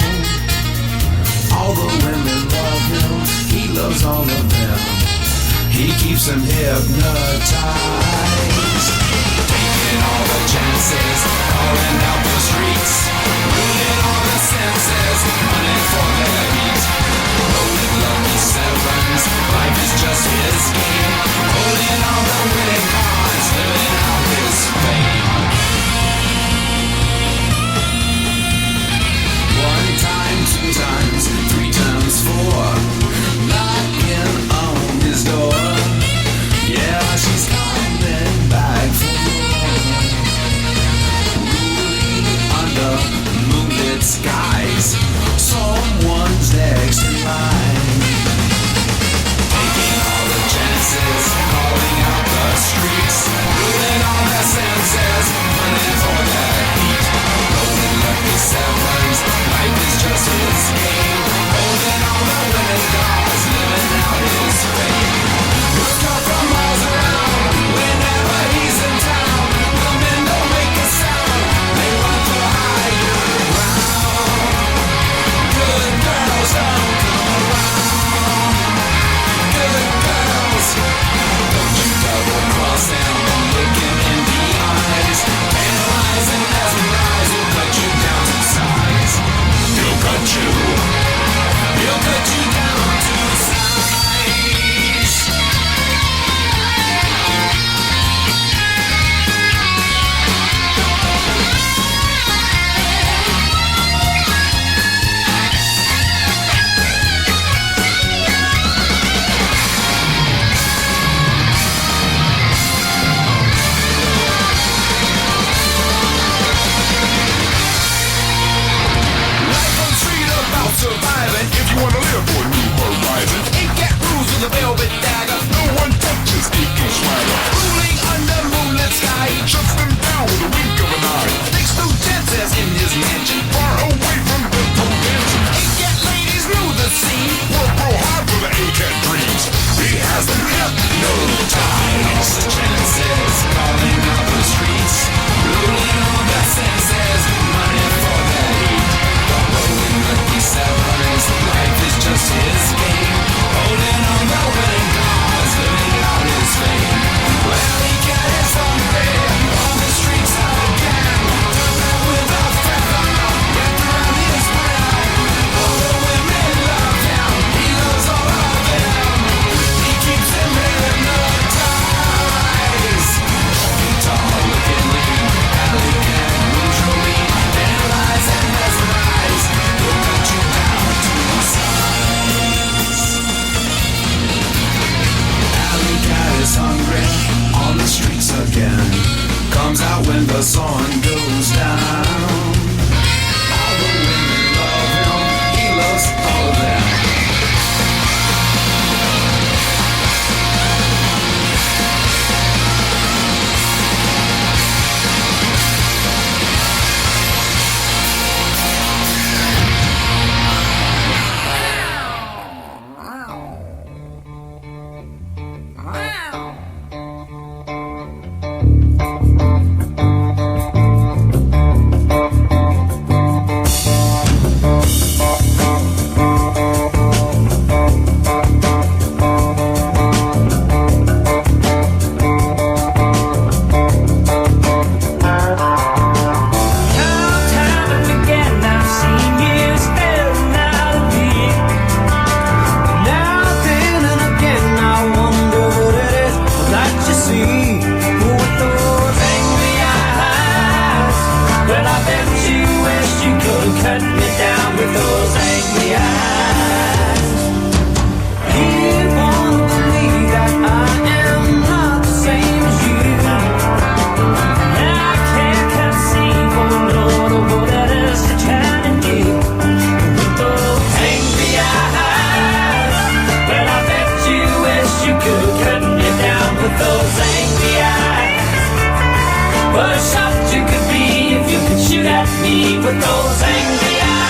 All the women love him, he loves all of them. He keeps them hypnotized. Taking all the chances, calling out the streets, ruling all the senses, running for their beat. Rolling lucky sevens, life is just his game. Holding all the winning cards, living out his fame. 1 time, 2 times, 3 times, 4, knocking on his door. Yeah, she's coming back for more. Ruling under moonlit skies, someone's next in line. Taking all the chances, calling out the streets, ruling all their senses, running for their heat. Rolling lucky sevens, life is just his game. Holding all the winning cards, living out his fame. He'll come from miles around, whenever he's in town. The men don't make a sound, they run for higher ground. Good girls don't come around. Good girls, don't you double cross them, look him in the eyes. Analyze and mesmerize, he'll cut you down to size. He'll cut you down to size. Life on street about surviving. If you wanna live for a new horizon, ain't got rules with a velvet dagger. No one touches aching swagger. Ruling under moonlit sky, shuts them down with a wink of an eye. Takes no chances in his mansion, far away from the convention. Ain't got ladies know the scene. Work real hard for the A-Cat dreams. He has them hypnotized. All the chances, calling out the streets, ruling all the senses, running for the heat. Rolling lucky sevens, life is just his game. Holding on the winning cards, living out his fame. Well, he got his hungry on the streets again. With a feather wrapped around his brow. All the women love him, he loves all of them. He keeps them hypnotized. Walking tall, looking lean, alley cat, moves your lean. Analyze and mesmerize, he'll cut you down to size. Alley cat is hungry on the streets again. Comes out when the sun goes down. All the women love him, he loves all of them. What a shot you could be if you could shoot at me with those angry eyes.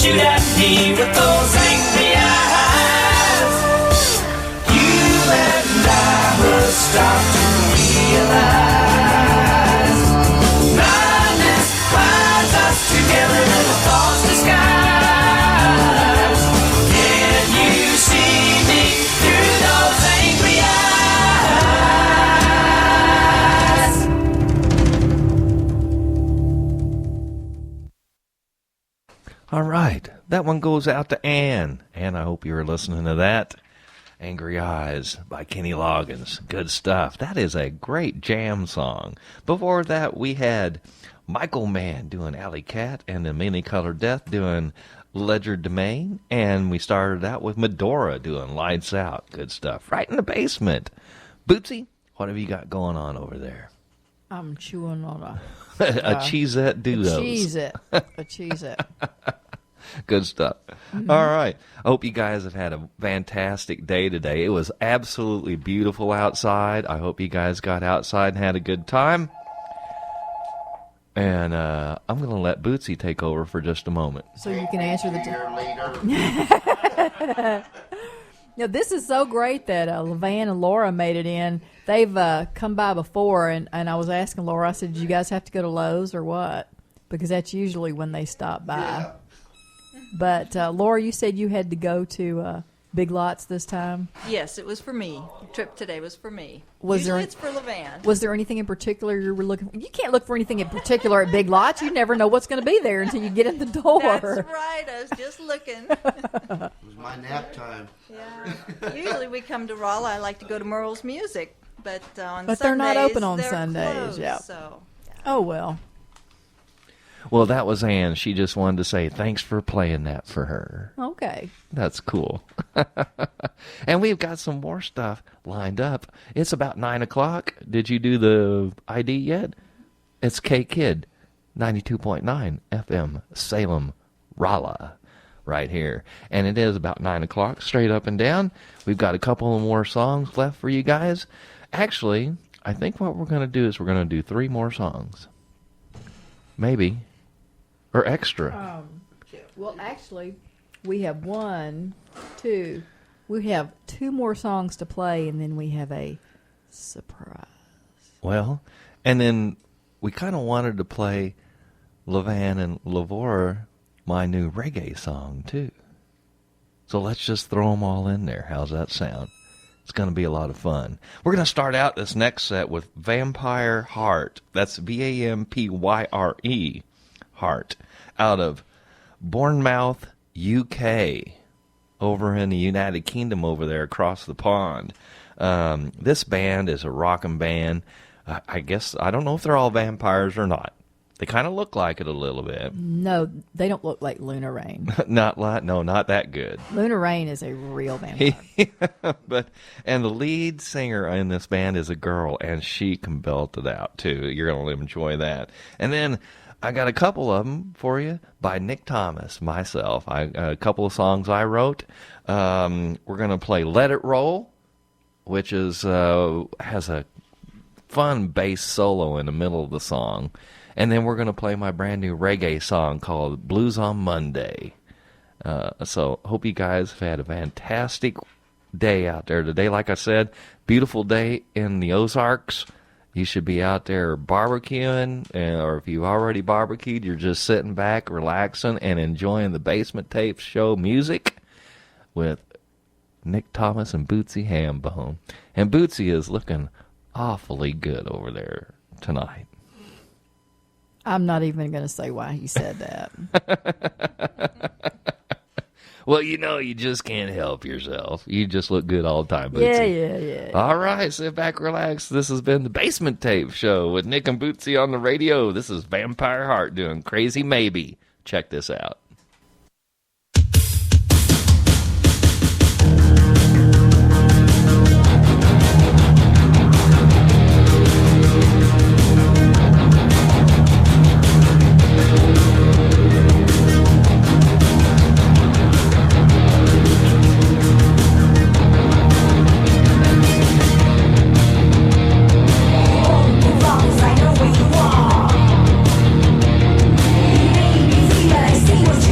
shoot at me with those angry eyes. You and I must stop to realize madness binds us together in a false disguise. Can you see me through those angry eyes? All right. That one goes out to Ann. Ann, I hope you were listening to that. Angry Eyes by Kenny Loggins. Good stuff. That is a great jam song. Before that, we had MykoMan doing Alley Cat and the Many Colored Death doing Ledger Domain. And we started out with Madora doing Lights Out. Good stuff. Right in the basement. Bootsy, what have you got going on over there? I'm chewing on a Cheezette Duos. A Cheez-It. Good stuff. Mm-hmm. All right. I hope you guys have had a fantastic day today. It was absolutely beautiful outside. I hope you guys got outside and had a good time. And I'm going to let Bootsy take over for just a moment. So you can answer the Now, this is so great that Levan and Laura made it in. They've come by before, and I was asking Laura, I said, did you guys have to go to Lowe's or what? Because that's usually when they stop by. Yeah. But, Laura, you said you had to go to Big Lots this time? Yes, it was for me. The trip today was for me. It's for Levan. Was there anything in particular you were looking for? You can't look for anything in particular at Big Lots. You never know what's going to be there until you get in the door. That's right. I was just looking. It was my nap time. Yeah. Usually we come to Rolla. I like to go to Merle's Music. But on But Sundays, they're not open on they're Sundays. Closed, Yeah. So. Oh, well. Well, that was Ann. She just wanted to say thanks for playing that for her. Okay. That's cool. And we've got some more stuff lined up. It's about 9 o'clock. Did you do the ID yet? It's K-Kid, 92.9 FM, Salem, Rolla, right here. And it is about 9 o'clock, straight up and down. We've got a couple of more songs left for you guys. Actually, I think what we're going to do is we're going to do 3 more songs. Maybe. Or extra. Well, actually, we have 1, 2. We have 2 more songs to play, and then we have a surprise. Well, and then we kind of wanted to play Levan and Lavora, my new reggae song, too. So let's just throw them all in there. How's that sound? It's going to be a lot of fun. We're going to start out this next set with Vampyre Heart. That's Vampyre Heart, out of Bournemouth, UK, over in the United Kingdom over there across the pond. This band is a rockin' band. I guess, I don't know if they're all vampires or not. They kind of look like it a little bit. No, they don't look like Luna Rain. Not that good. Luna Rain is a real vampire. And the lead singer in this band is a girl, and she can belt it out, too. You're going to enjoy that. And then I got a couple of them for you by Nick Thomas, myself. A couple of songs I wrote. We're going to play Let It Roll, which is has a fun bass solo in the middle of the song. And then we're going to play my brand new reggae song called Blues on Monday. So hope you guys have had a fantastic day out there today. Like I said, beautiful day in the Ozarks. You should be out there barbecuing, or if you've already barbecued, you're just sitting back, relaxing, and enjoying the Basement Tapes show music with Nick Thomas and Bootsy Hambone. And Bootsy is looking awfully good over there tonight. I'm not even going to say why he said that. Well, you just can't help yourself. You just look good all the time, Bootsy. Yeah. All right, sit back, relax. This has been the Basement Tape Show with Nick and Bootsy on the radio. This is Vampyre Heart doing Crazy Maybe. Check this out. I know where you are. Maybe, but I see what's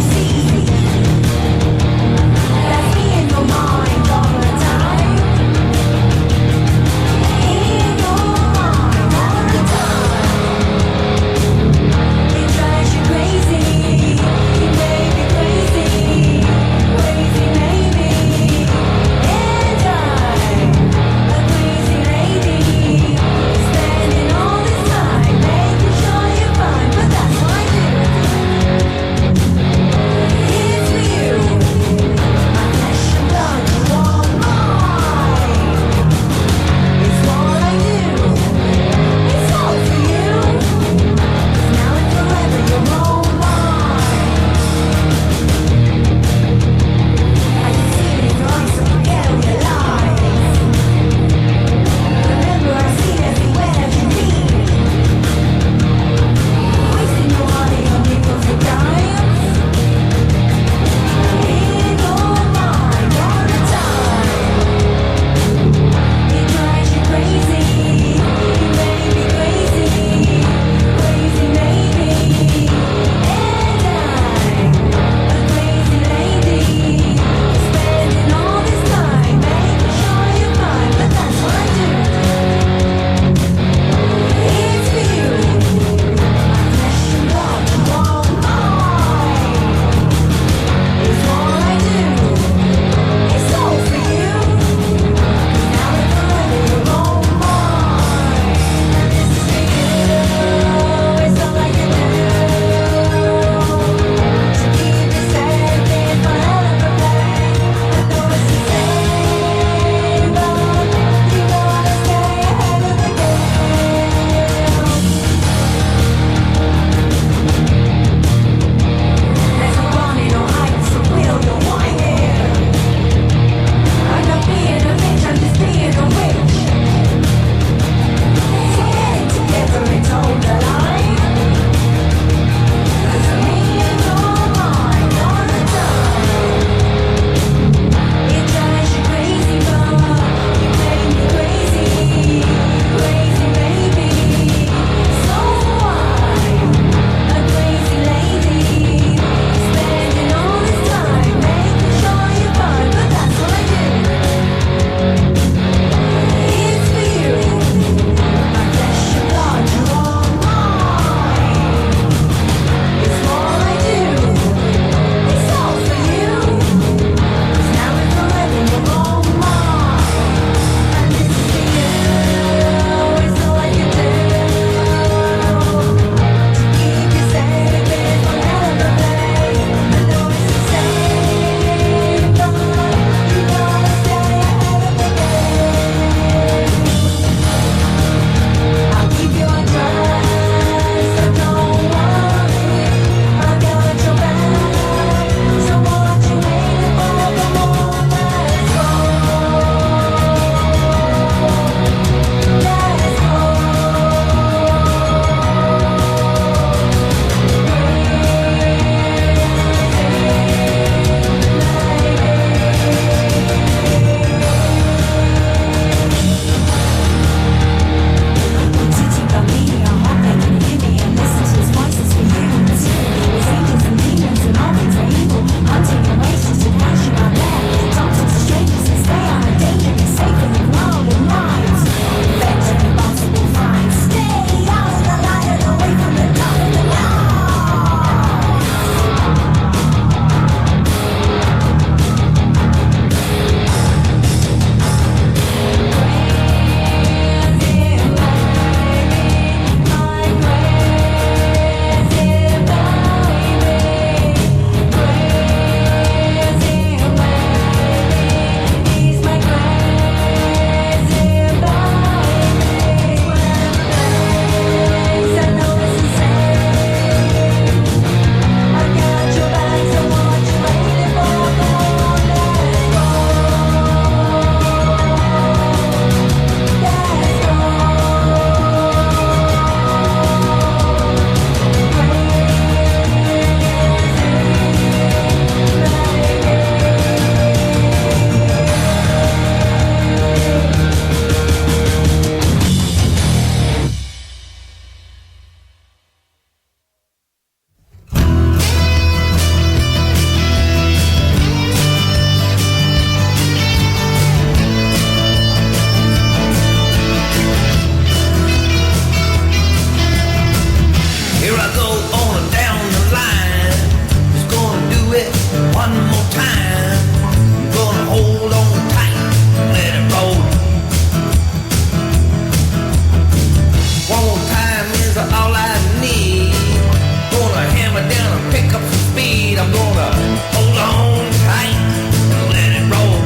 I go on down the line. Just gonna do it one more time. I'm gonna hold on tight, let it roll. One more time is all I need. Gonna hammer down and pick up some speed. I'm gonna hold on tight and let it roll.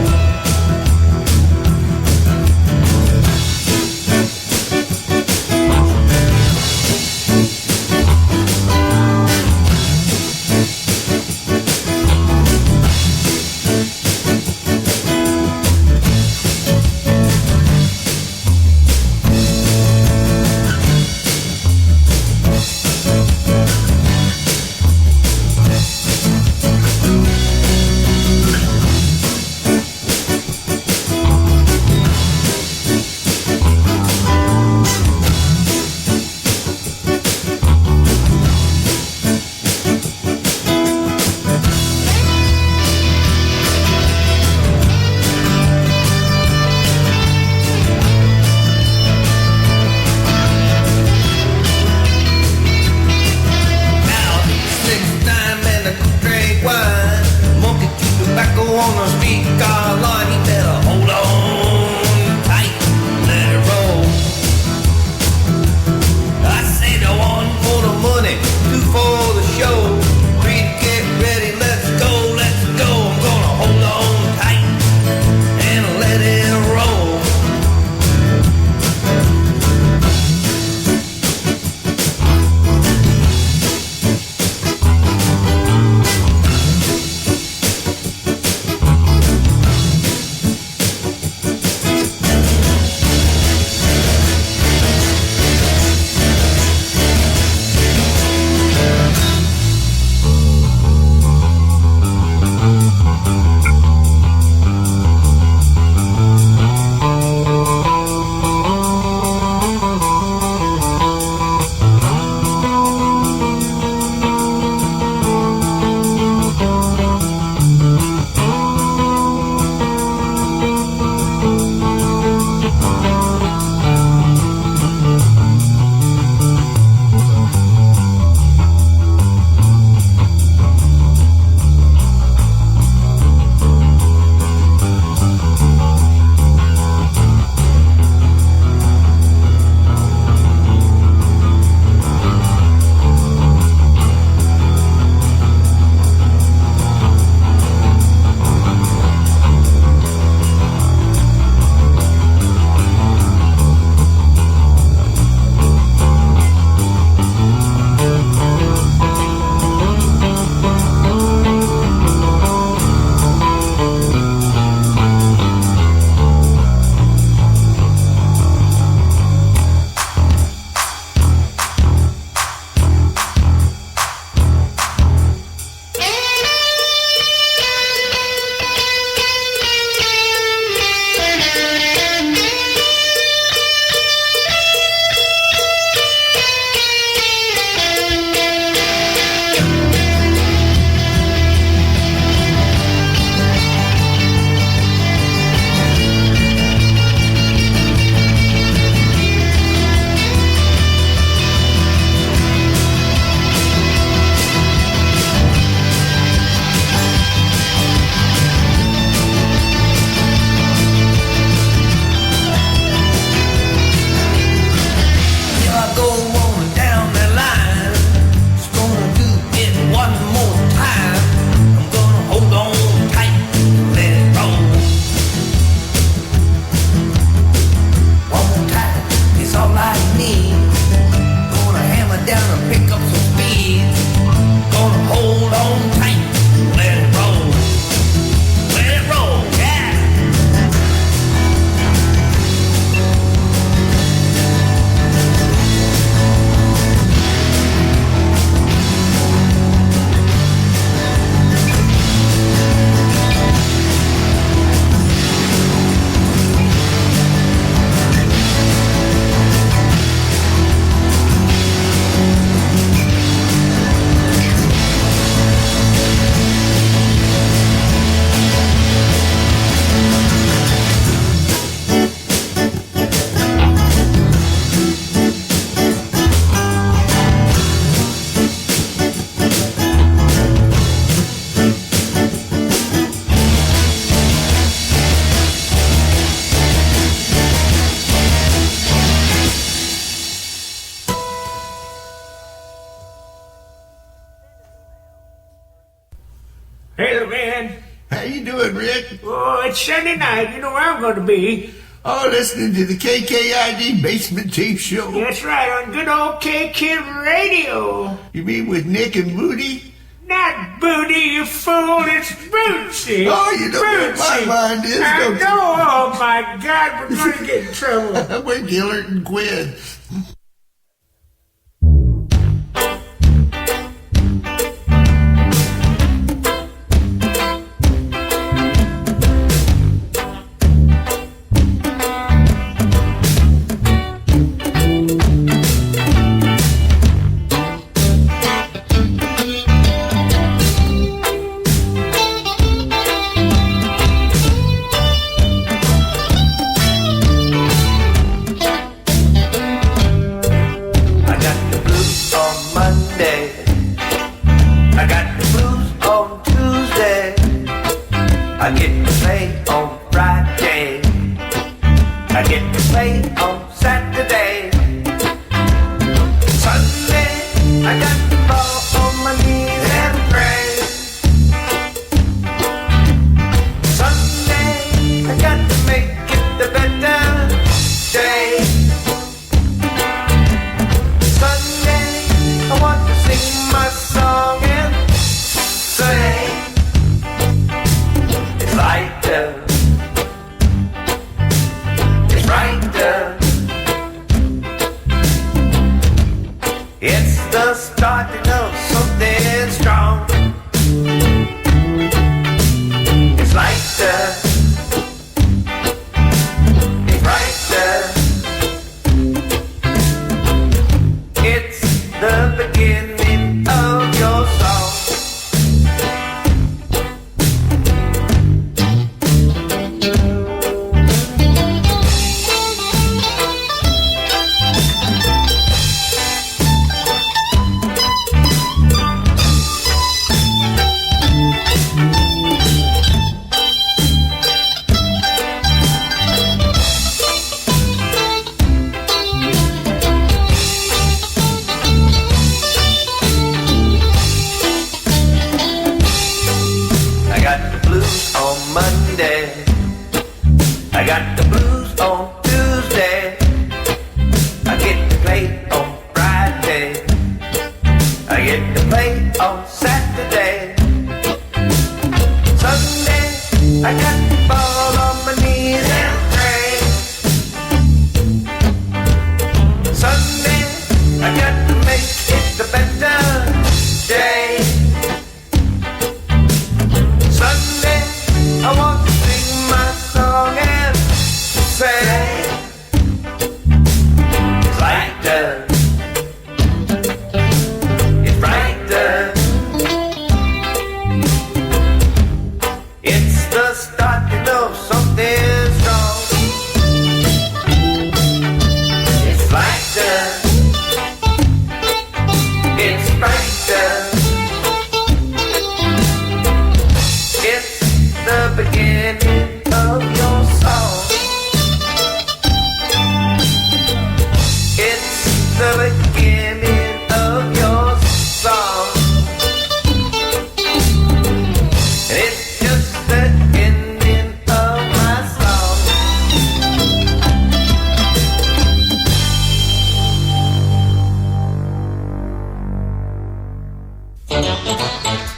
Hey, man. How you doing, Rick? Oh, it's Sunday night. You know where I'm going to be. Oh, listening to the KKID Basement Tape Show. That's right, on good old K-Kid Radio. You mean with Nick and Booty? Not Booty, you fool. It's Bootsy. Oh, you know where my mind is, I don't you? know. Oh, my God, we're going to get in trouble. We're Gillard and Quinn.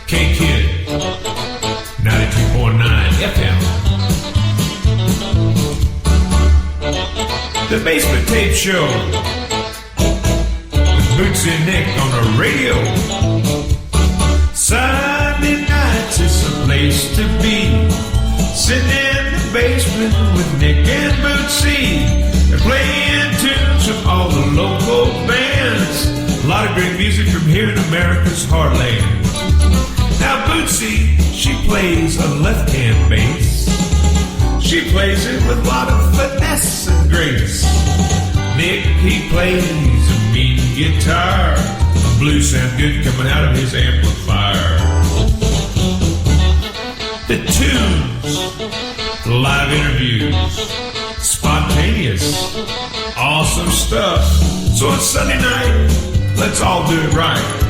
K-Kid, 92.9 FM. The Basement Tape Show with Bootsy and Nick on the radio. Sunday nights is a place to be. Sitting in the basement with Nick and Bootsy. They're playing tunes from all the local bands. A lot of great music from here in America's heartland. Now Bootsy, she plays a left-hand bass. She plays it with a lot of finesse and grace. Nick, he plays a mean guitar. The blues sound good coming out of his amplifier. The tunes, the live interviews, spontaneous, awesome stuff. So on Sunday night, let's all do it right.